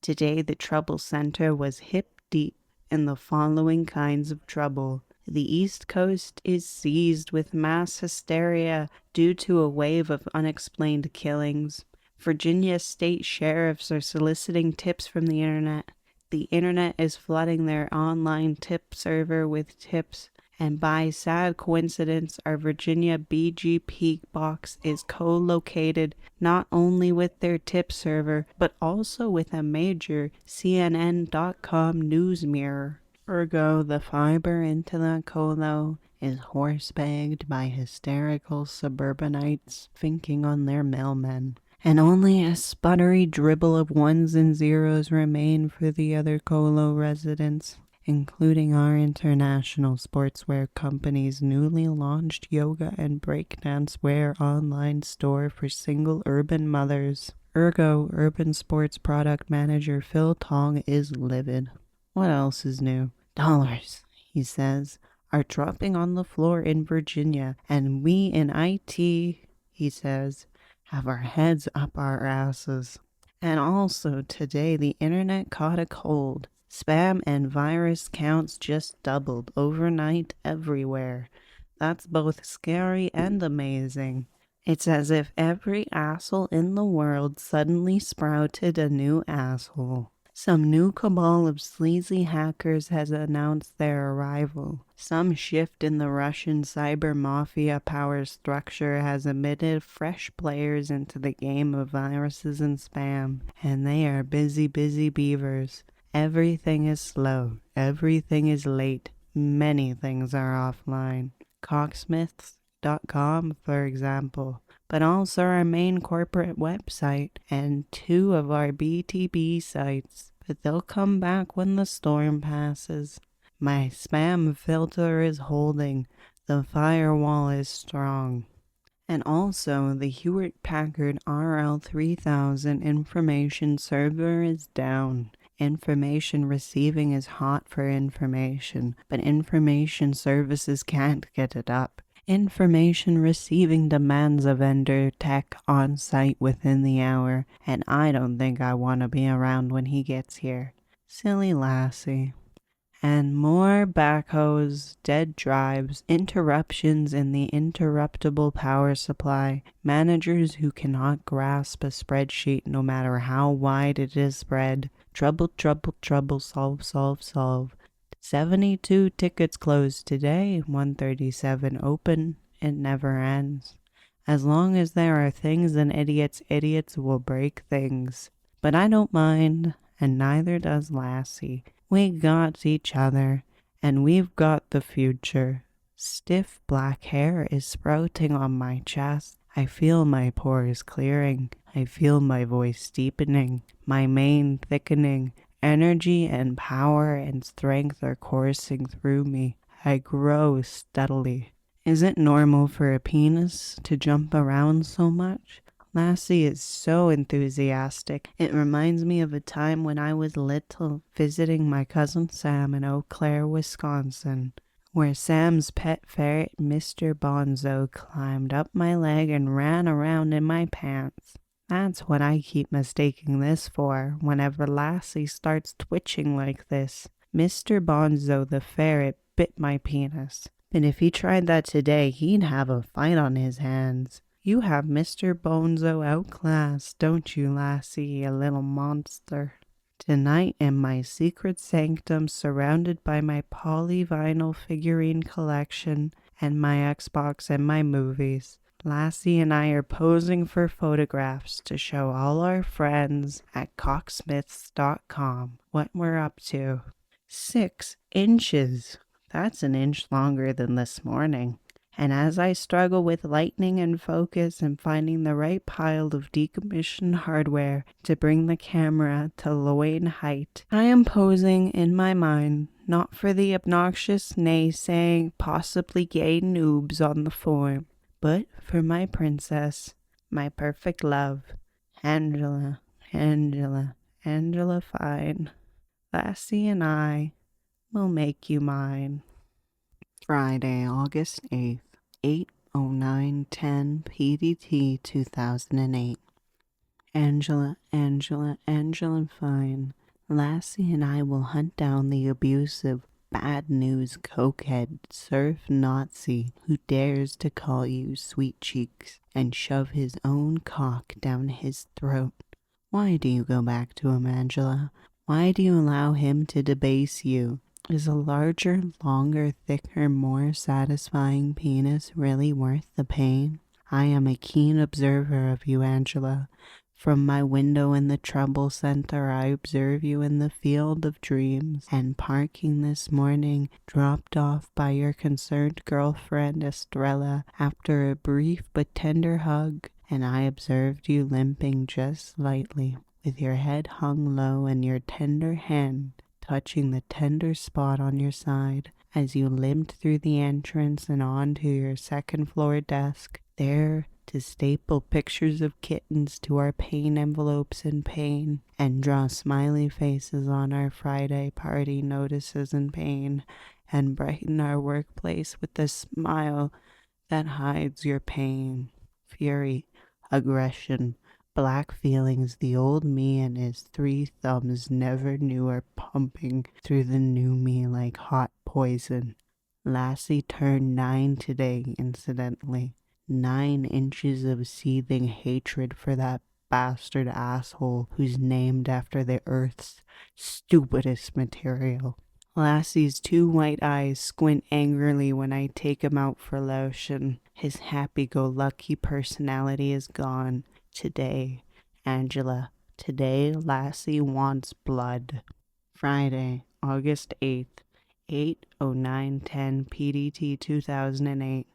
A: Today the trouble center was hip deep in the following kinds of trouble. The East Coast is seized with mass hysteria due to a wave of unexplained killings. Virginia state sheriffs are soliciting tips from the internet. The internet is flooding their online tip server with tips. And by sad coincidence, our Virginia BGP box is co-located not only with their tip server, but also with a major CNN.com news mirror. Ergo, the fiber into the colo is horse-bagged by hysterical suburbanites thinking on their mailmen. And only a sputtery dribble of ones and zeros remain for the other colo residents, including our international sportswear company's newly launched yoga and breakdance wear online store for single urban mothers. Ergo, urban sports product manager Phil Tong is livid. What else is new? Dollars, he says, are dropping on the floor in Virginia, and we in IT, he says, have our heads up our asses. And also today the internet caught a cold. Spam and virus counts just doubled overnight everywhere. That's both scary and amazing. It's as if every asshole in the world suddenly sprouted a new asshole. Some new cabal of sleazy hackers has announced their arrival. Some shift in the Russian cyber mafia power structure has admitted fresh players into the game of viruses and spam, and they are busy beavers. Everything is slow. Everything is late. Many things are offline. Cocksmiths.com, for example, but also our main corporate website and 2 of our BTB sites. But they'll come back when the storm passes. My spam filter is holding. The firewall is strong. And also, the Hewlett-Packard RL3000 information server is down. Information receiving is hot for information, but information services can't get it up. Information receiving demands a vendor tech on site within the hour, and I don't think I want to be around when he gets here. Silly lassie. And more backhoes, dead drives, interruptions in the interruptible power supply, managers who cannot grasp a spreadsheet no matter how wide it is spread, trouble, trouble, trouble, solve, solve, solve. 72 tickets closed today, 137 open, it never ends. As long as there are things and idiots, idiots will break things. But I don't mind, and neither does Lassie. We got each other, and we've got the future. Stiff black hair is sprouting on my chest. I feel my pores clearing. I feel my voice deepening, my mane thickening. Energy and power and strength are coursing through me. I grow steadily. Is it normal for a penis to jump around so much? Lassie is so enthusiastic. It reminds me of a time when I was little, visiting my cousin Sam in Eau Claire, Wisconsin, where Sam's pet ferret, Mr. Bonzo, climbed up my leg and ran around in my pants. That's what I keep mistaking this for whenever Lassie starts twitching like this. Mr. Bonzo the ferret bit my penis, and if he tried that today, he'd have a fight on his hands. You have Mr. Bonzo outclassed, don't you, Lassie, you little monster? Tonight in my secret sanctum, surrounded by my polyvinyl figurine collection and my Xbox and my movies, Lassie and I are posing for photographs to show all our friends at cocksmiths.com what we're up to. 6 inches. That's an inch longer than this morning. And as I struggle with lightning and focus and finding the right pile of decommissioned hardware to bring the camera to Loin height, I am posing in my mind, not for the obnoxious naysaying, possibly gay noobs on the forum, but for my princess, my perfect love, Angela, Angela, Angela Fine. Lassie and I will make you mine. Friday, August 8th. 8:09:10 PDT 2008. Angela, Angela, Angela Fine. Lassie and I will hunt down the abusive, bad news cokehead surf Nazi who dares to call you sweet cheeks and shove his own cock down his throat. Why do you go back to him, Angela? Why do you allow him to debase you? Is a larger, longer, thicker, more satisfying penis really worth the pain? I am a keen observer of you, Angela. From my window in the trouble center, I observe you in the field of dreams, and parking this morning, dropped off by your concerned girlfriend Estrella after a brief but tender hug, and I observed you limping just slightly, with your head hung low and your tender hand touching the tender spot on your side as you limped through the entrance and onto your second-floor desk, there to staple pictures of kittens to our pain envelopes in pain and draw smiley faces on our Friday party notices in pain and brighten our workplace with a smile that hides your pain, fury, aggression, black feelings the old me and his 3 thumbs never knew are pumping through the new me like hot poison. Lassie turned 9 today, incidentally. 9 inches of seething hatred for that bastard asshole who's named after the Earth's stupidest material. Lassie's 2 white eyes squint angrily when I take him out for lotion. His happy-go-lucky personality is gone. Today, Angela. Today, Lassie wants blood. Friday, August 8th, 8:09:10 PDT 2008.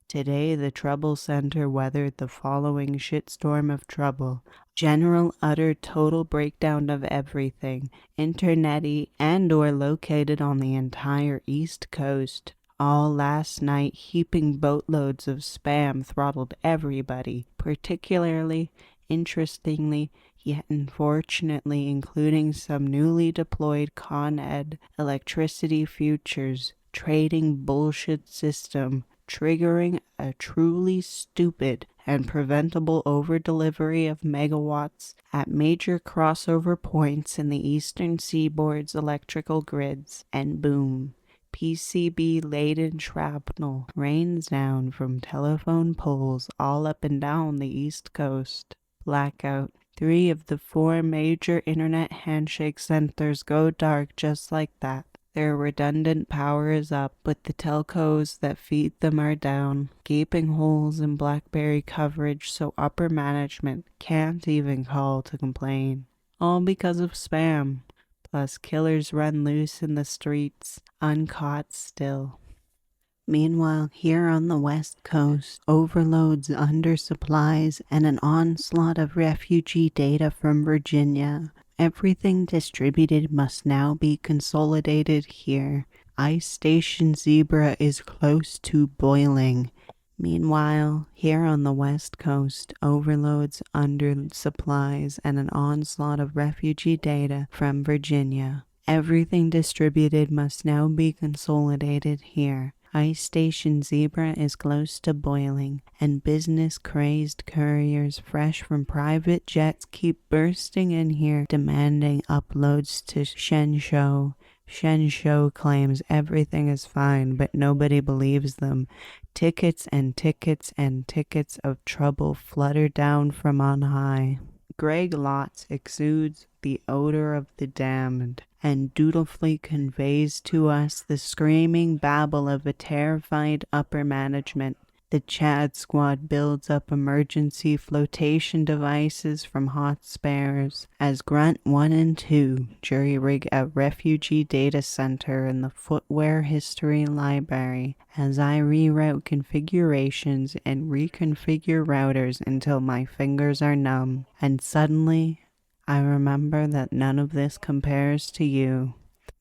A: Today, the Trouble Center weathered the following shitstorm of trouble. General, utter, total breakdown of everything, internet-y and or located on the entire East Coast.
C: All last night, heaping boatloads of spam throttled everybody, particularly, interestingly, yet unfortunately including some newly deployed Con Ed electricity futures trading bullshit system, triggering a truly stupid and preventable overdelivery of megawatts at major crossover points in the eastern seaboard's electrical grids, and boom, PCB-laden shrapnel rains down from telephone poles all up and down the East Coast. Blackout. 3 of the 4 major internet handshake centers go dark just like that. Their redundant power is up, but the telcos that feed them are down. Gaping holes in BlackBerry coverage so upper management can't even call to complain. All because of spam. Plus killers run loose in the streets, uncaught still.
A: Meanwhile, here on the West Coast, overloads, undersupplies, and an onslaught of refugee data from Virginia. Everything distributed must now be consolidated here. Ice Station Zebra is close to boiling. Meanwhile, here on the West Coast, overloads, undersupplies, and an onslaught of refugee data from Virginia. Everything distributed must now be consolidated here. Ice Station Zebra is close to boiling, and business-crazed couriers fresh from private jets keep bursting in here demanding uploads to Shenzhou. Shenzhou claims everything is fine, but nobody believes them. Tickets and tickets and tickets of trouble flutter down from on high. Greg Lotz exudes the odor of the damned, and dutifully conveys to us the screaming babble of a terrified upper management. The Chad Squad builds up emergency flotation devices from hot spares as Grunt 1 and 2 jury-rig a refugee data center in the Footwear History Library as I reroute configurations and reconfigure routers until my fingers are numb. And suddenly, I remember that none of this compares to you.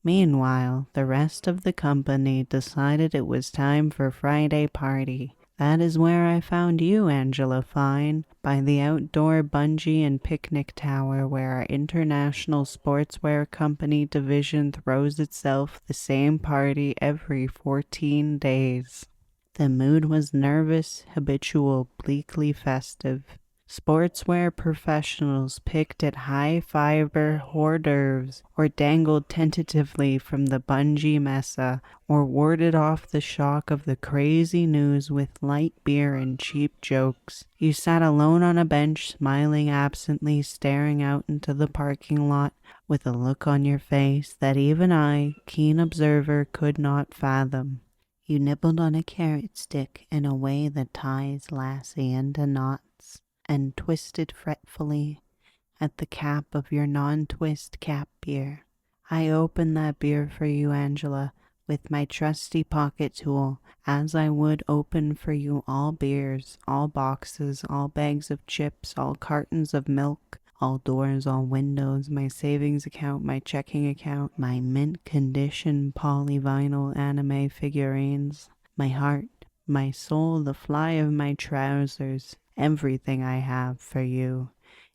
A: Meanwhile, the rest of the company decided it was time for Friday party. That is where I found you, Angela Fine, by the outdoor bungee and picnic tower where our international sportswear company division throws itself the same party every 14 days. The mood was nervous, habitual, bleakly festive. Sportswear professionals picked at high-fiber hors d'oeuvres or dangled tentatively from the bungee mesa or warded off the shock of the crazy news with light beer and cheap jokes. You sat alone on a bench, smiling absently, staring out into the parking lot with a look on your face that even I, keen observer, could not fathom. You nibbled on a carrot stick in a way that ties lassie into knots, and twisted fretfully at the cap of your non-twist cap beer. I opened that beer for you, Angela, with my trusty pocket tool, as I would open for you all beers, all boxes, all bags of chips, all cartons of milk, all doors, all windows, my savings account, my checking account, my mint condition polyvinyl anime figurines, my heart, my soul, the fly of my trousers, everything I have for you.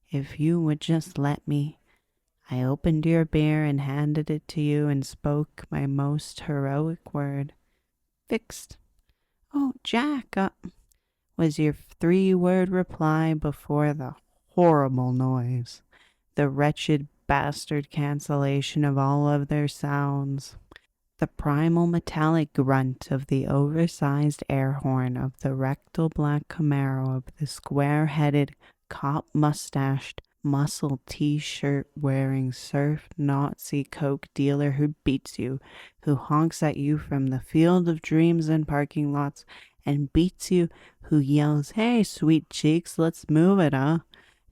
A: If you would just let me. I opened your beer and handed it to you and spoke my most heroic word. Fixed. Oh, Jack, was your 3-word reply before the horrible noise, the wretched bastard cancellation of all other sounds. The primal metallic grunt of the oversized air horn of the rectal black Camaro of the square-headed, cop-mustached, muscle t-shirt wearing surf Nazi coke dealer who beats you, who honks at you from the field of dreams and parking lots, and beats you, who yells, "Hey, sweet cheeks, let's move it, huh?"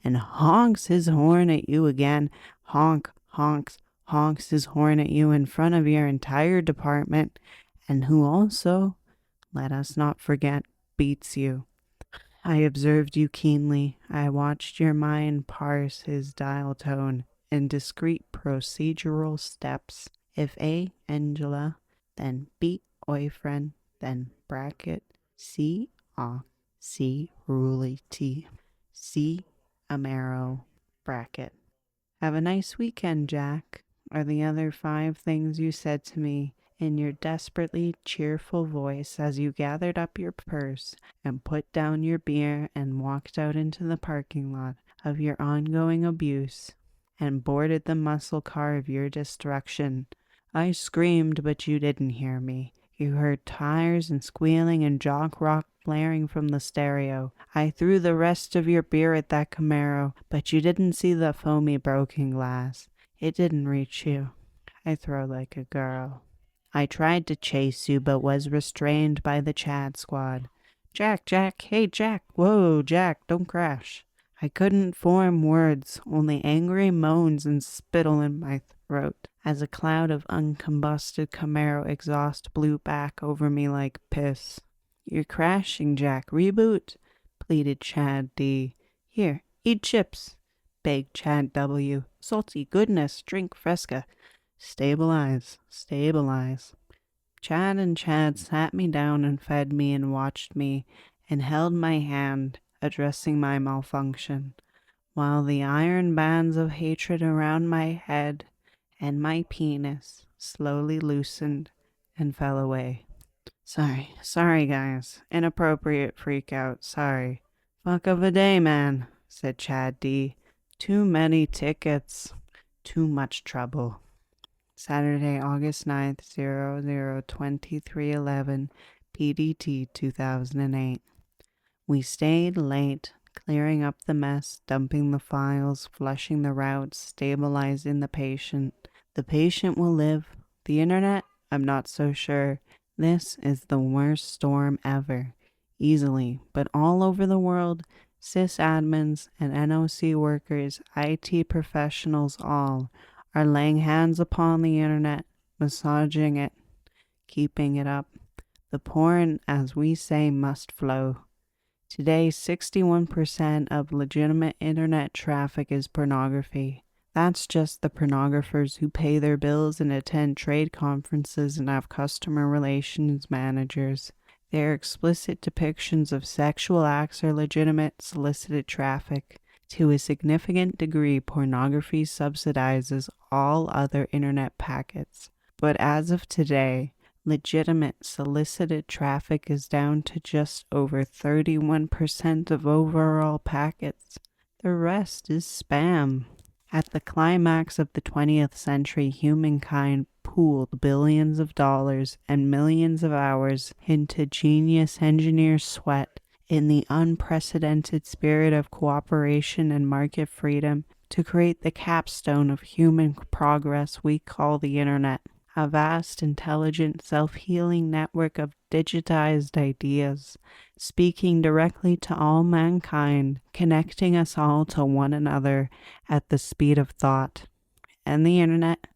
A: and honks his horn at you again, honks his horn at you in front of your entire department, and who also, let us not forget, beats you. I observed you keenly. I watched your mind parse his dial tone in discrete procedural steps. If A, Angela, then B, boyfriend,
C: then bracket C A C Ruli T C Amaro bracket. Have a nice weekend, Jack, are the other 5 things you said to me in your desperately cheerful voice as you gathered up your purse and put down your beer and walked out into the parking lot of your ongoing abuse and boarded the muscle car of your destruction. I screamed, but you didn't hear me. You heard tires and squealing and jock rock blaring from the stereo. I threw the rest of your beer at that Camaro, but you didn't see the foamy broken glass. It didn't reach you. I throw like a girl. I tried to chase you, but was restrained by the Chad squad. Jack, Jack, hey Jack, whoa, Jack, don't crash. I couldn't form words, only angry moans and spittle in my throat, as a cloud of uncombusted Camaro exhaust blew back over me like piss. You're crashing, Jack, reboot, pleaded Chad D. Here, eat chips, begged Chad W. Salty goodness, drink Fresca. Stabilize, stabilize. Chad and Chad sat me down and fed me and watched me and held my hand, addressing my malfunction, while the iron bands of hatred around my head and my penis slowly loosened and fell away. Sorry guys, inappropriate freak out, sorry. Fuck of a day, man, said Chad D. Too many tickets, too much trouble. Saturday, August 9th, 002311, PDT 2008. We stayed late, clearing up the mess, dumping the files, flushing the routes, stabilizing the patient. The patient will live. The internet? I'm not so sure. This is the worst storm ever. Easily, but all over the world, sysadmins and NOC workers, IT professionals all, are laying hands upon the internet, massaging it, keeping it up. The porn, as we say, must flow. Today, 61% of legitimate internet traffic is pornography. That's just the pornographers who pay their bills and attend trade conferences and have customer relations managers. Their explicit depictions of sexual acts are legitimate, solicited traffic. To a significant degree, pornography subsidizes all other internet packets. But as of today, legitimate solicited traffic is down to just over 31% of overall packets. The rest is spam. At the climax of the 20th century, humankind pooled billions of dollars and millions of hours into genius engineer sweat in the unprecedented spirit of cooperation and market freedom to create the capstone of human progress we call the internet, a vast, intelligent, self-healing network of digitized ideas, speaking directly to all mankind, connecting us all to one another at the speed of thought. And the internet,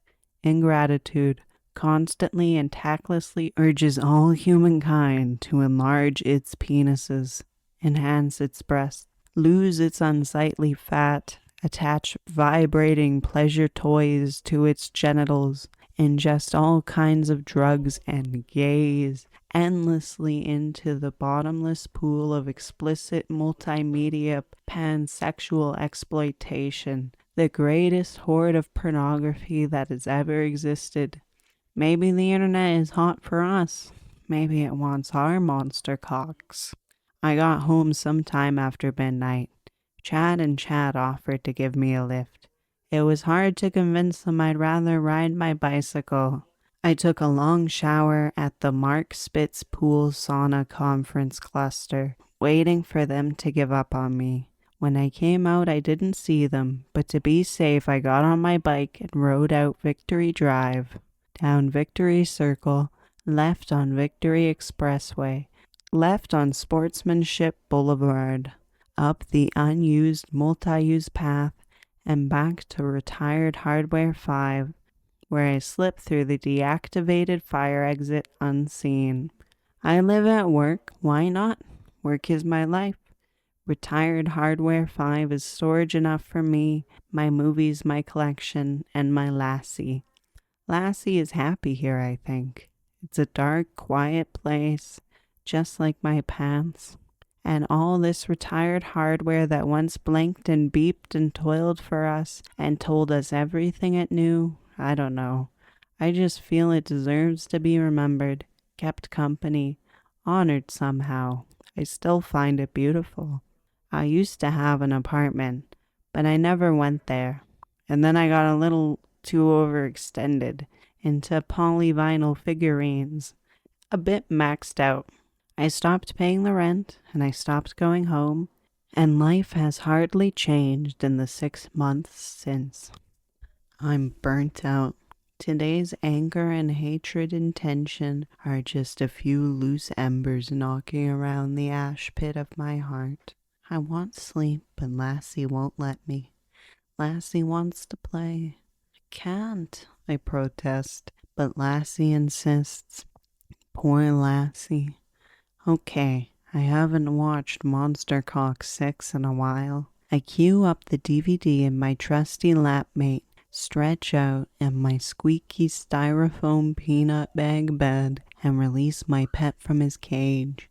C: in gratitude, constantly and tactlessly urges all humankind to enlarge its penises, enhance its breasts, lose its unsightly fat, attach vibrating pleasure toys to its genitals, ingest all kinds of drugs, and gaze endlessly into the bottomless pool of explicit multimedia pansexual exploitation, the greatest horde of pornography that has ever existed. Maybe the internet is hot for us. Maybe it wants our monster cocks. I got home sometime after midnight. Chad and Chad offered to give me a lift. It was hard to convince them I'd rather ride my bicycle. I took a long shower at the Mark Spitz Pool Sauna Conference Cluster, waiting for them to give up on me. When I came out, I didn't see them, but to be safe, I got on my bike and rode out Victory Drive, down Victory Circle, left on Victory Expressway, left on Sportsmanship Boulevard, up the unused multi-use path, and back to Retired Hardware 5, where I slipped through the deactivated fire exit unseen. I live at work, why not? Work is my life. Retired Hardware 5 is storage enough for me, my movies, my collection, and my Lassie. Lassie is happy here, I think. It's a dark, quiet place, just like my pants. And all this retired hardware that once blinked and beeped and toiled for us and told us everything it knew, I don't know. I just feel it deserves to be remembered, kept company, honored somehow. I still find it beautiful. I used to have an apartment, but I never went there. And then I got a little too overextended into polyvinyl figurines, a bit maxed out. I stopped paying the rent and I stopped going home, and life has hardly changed in the 6 months since. I'm burnt out. Today's anger and hatred and tension are just a few loose embers knocking around the ash pit of my heart. I want sleep, but Lassie won't let me. Lassie wants to play. I can't, I protest, but Lassie insists. Poor Lassie. Okay, I haven't watched Monster Cock 6 in a while. I queue up the DVD in my trusty lapmate, stretch out in my squeaky styrofoam peanut bag bed, and release my pet from his cage.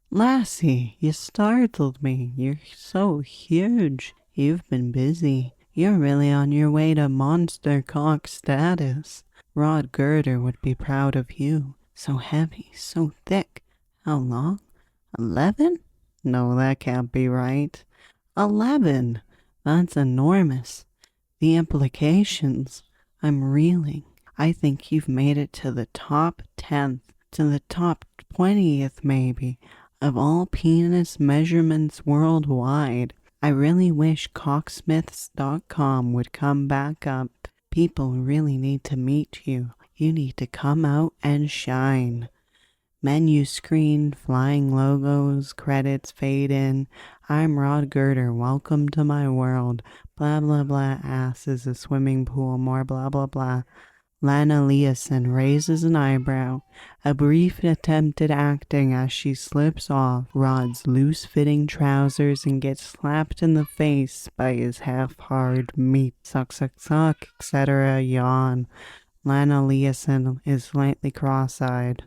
C: Lassie, you startled me. You're so huge. You've been busy. You're really on your way to monster cock status. Rod Girder would be proud of you. So heavy, so thick. How long? 11? No, that can't be right. 11! That's enormous. The implications. I'm reeling. I think you've made it to the top 10th, to the top 20th maybe, of all penis measurements worldwide. I really wish cocksmiths.com would come back up. People really need to meet you. You need to come out and shine. Menu screen, flying logos, credits fade in. I'm Rod Girder, welcome to my world. Blah blah blah, ass is a swimming pool, more blah blah blah. Lana Leeson raises an eyebrow, a brief attempt at acting as she slips off Rod's loose-fitting trousers and gets slapped in the face by his half-hard meat. Suck, suck, suck, etc. Yawn. Lana Leeson is slightly cross-eyed.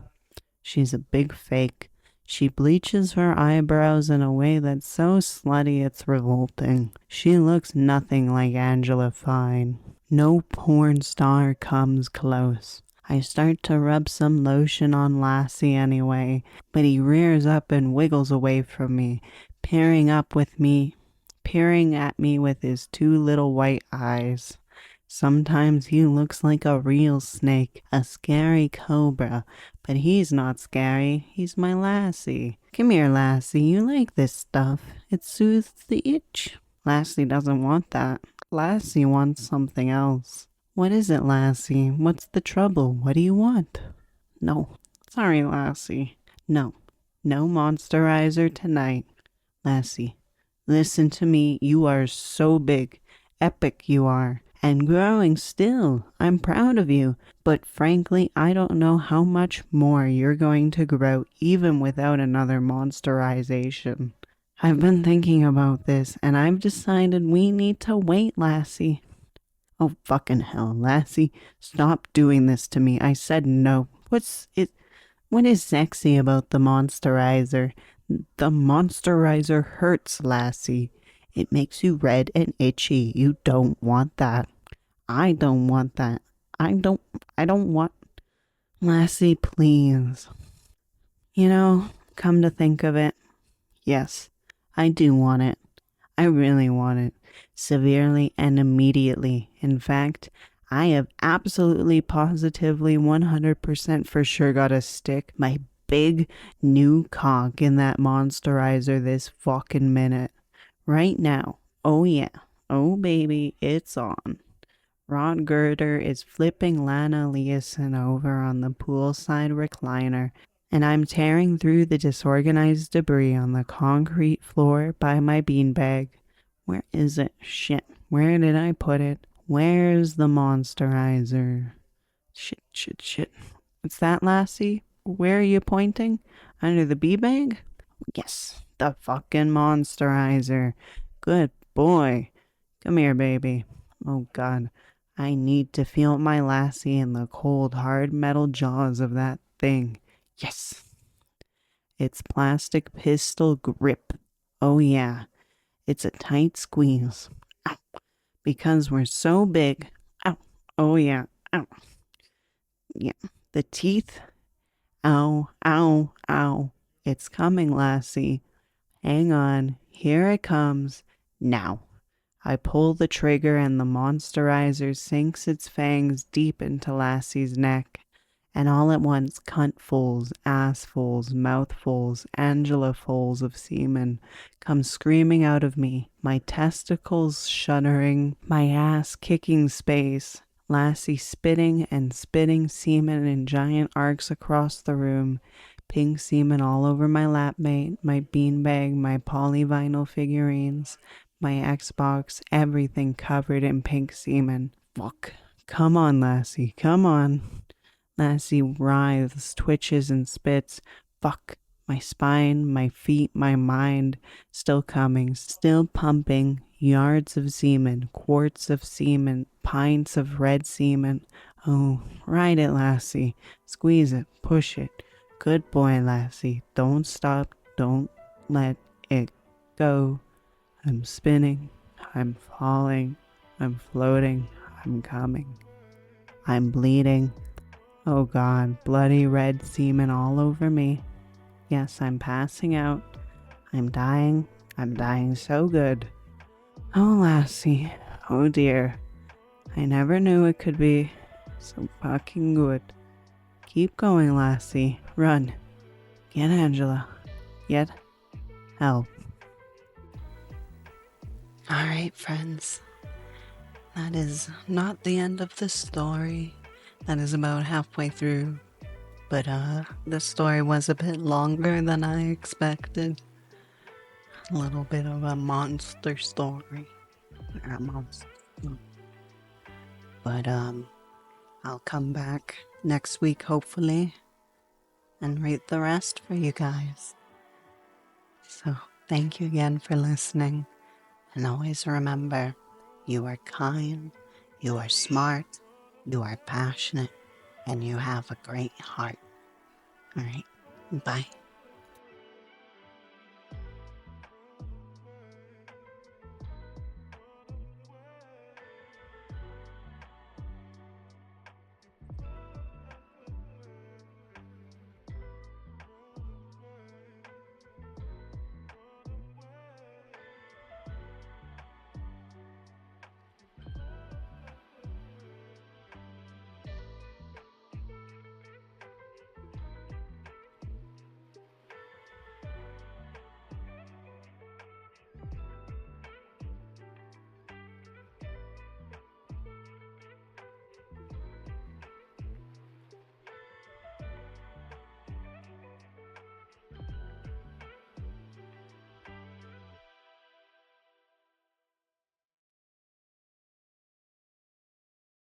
C: She's a big fake. She bleaches her eyebrows in a way that's so slutty it's revolting. She looks nothing like Angela Fine. No porn star comes close. I start to rub some lotion on Lassie anyway, but he rears up and wiggles away from me, peering at me with his two little white eyes. Sometimes he looks like a real snake, a scary cobra, but he's not scary, he's my Lassie. Come here, Lassie, you like this stuff. It soothes the itch. Lassie doesn't want that. Lassie wants something else. What is it, Lassie? What's the trouble? What do you want? No. Sorry, Lassie. No. No monsterizer tonight. Lassie, listen to me. You are so big. Epic you are. And growing still. I'm proud of you. But frankly, I don't know how much more you're going to grow even without another monsterization. I've been thinking about this, and I've decided we need to wait, Lassie. Oh, fucking hell, Lassie. Stop doing this to me. I said no. What is sexy about the monsterizer? The monsterizer hurts, Lassie. It makes you red and itchy. You don't want that. I don't want that. I don't want... Lassie, please. You know, come to think of it, yes, I do want it. I really want it. Severely and immediately. In fact, I have absolutely, positively, 100% for sure got to stick my big new cock in that monsterizer this fucking minute. Right now. Oh yeah. Oh baby, it's on. Rod Girder is flipping Lana Leeson over on the poolside recliner, and I'm tearing through the disorganized debris on the concrete floor by my beanbag. Where is it? Shit. Where did I put it? Where's the monsterizer? Shit. What's that, Lassie? Where are you pointing? Under the beanbag? Yes, the fucking monsterizer. Good boy. Come here, baby. Oh, God. I need to feel my Lassie in the cold, hard metal jaws of that thing. Yes! It's plastic pistol grip. Oh yeah, it's a tight squeeze. Ow. Because we're so big. Ow. Oh yeah. Ow. Yeah. The teeth. Ow, ow, ow. It's coming, Lassie. Hang on. Here it comes. Now. I pull the trigger and the monsterizer sinks its fangs deep into Lassie's neck. And all at once, cuntfuls, assfuls, mouthfuls, Angelafuls of semen come screaming out of me, my testicles shuddering, my ass kicking space, Lassie spitting and spitting semen in giant arcs across the room, pink semen all over my lapmate, my beanbag, my polyvinyl figurines, my Xbox, everything covered in pink semen. Fuck. Come on, Lassie, come on. Lassie writhes, twitches, and spits. Fuck. My spine, my feet, my mind. Still coming, still pumping. Yards of semen, quarts of semen, pints of red semen. Oh, ride it, Lassie. Squeeze it, push it. Good boy, Lassie. Don't stop. Don't let it go. I'm spinning. I'm falling. I'm floating. I'm coming. I'm bleeding. Oh God, bloody red semen all over me. Yes, I'm passing out. I'm dying. I'm dying so good. Oh, Lassie. Oh dear. I never knew it could be so fucking good. Keep going, Lassie. Run. Get Angela. Get help.
A: All right, friends. That is not the end of the story. That is about halfway through. But the story was a bit longer than I expected. A little bit of a monster story. A monster. But I'll come back next week hopefully and read the rest for you guys. So thank you again for listening. And always remember, you are kind, you are smart, you are passionate, and you have a great heart. All right, bye.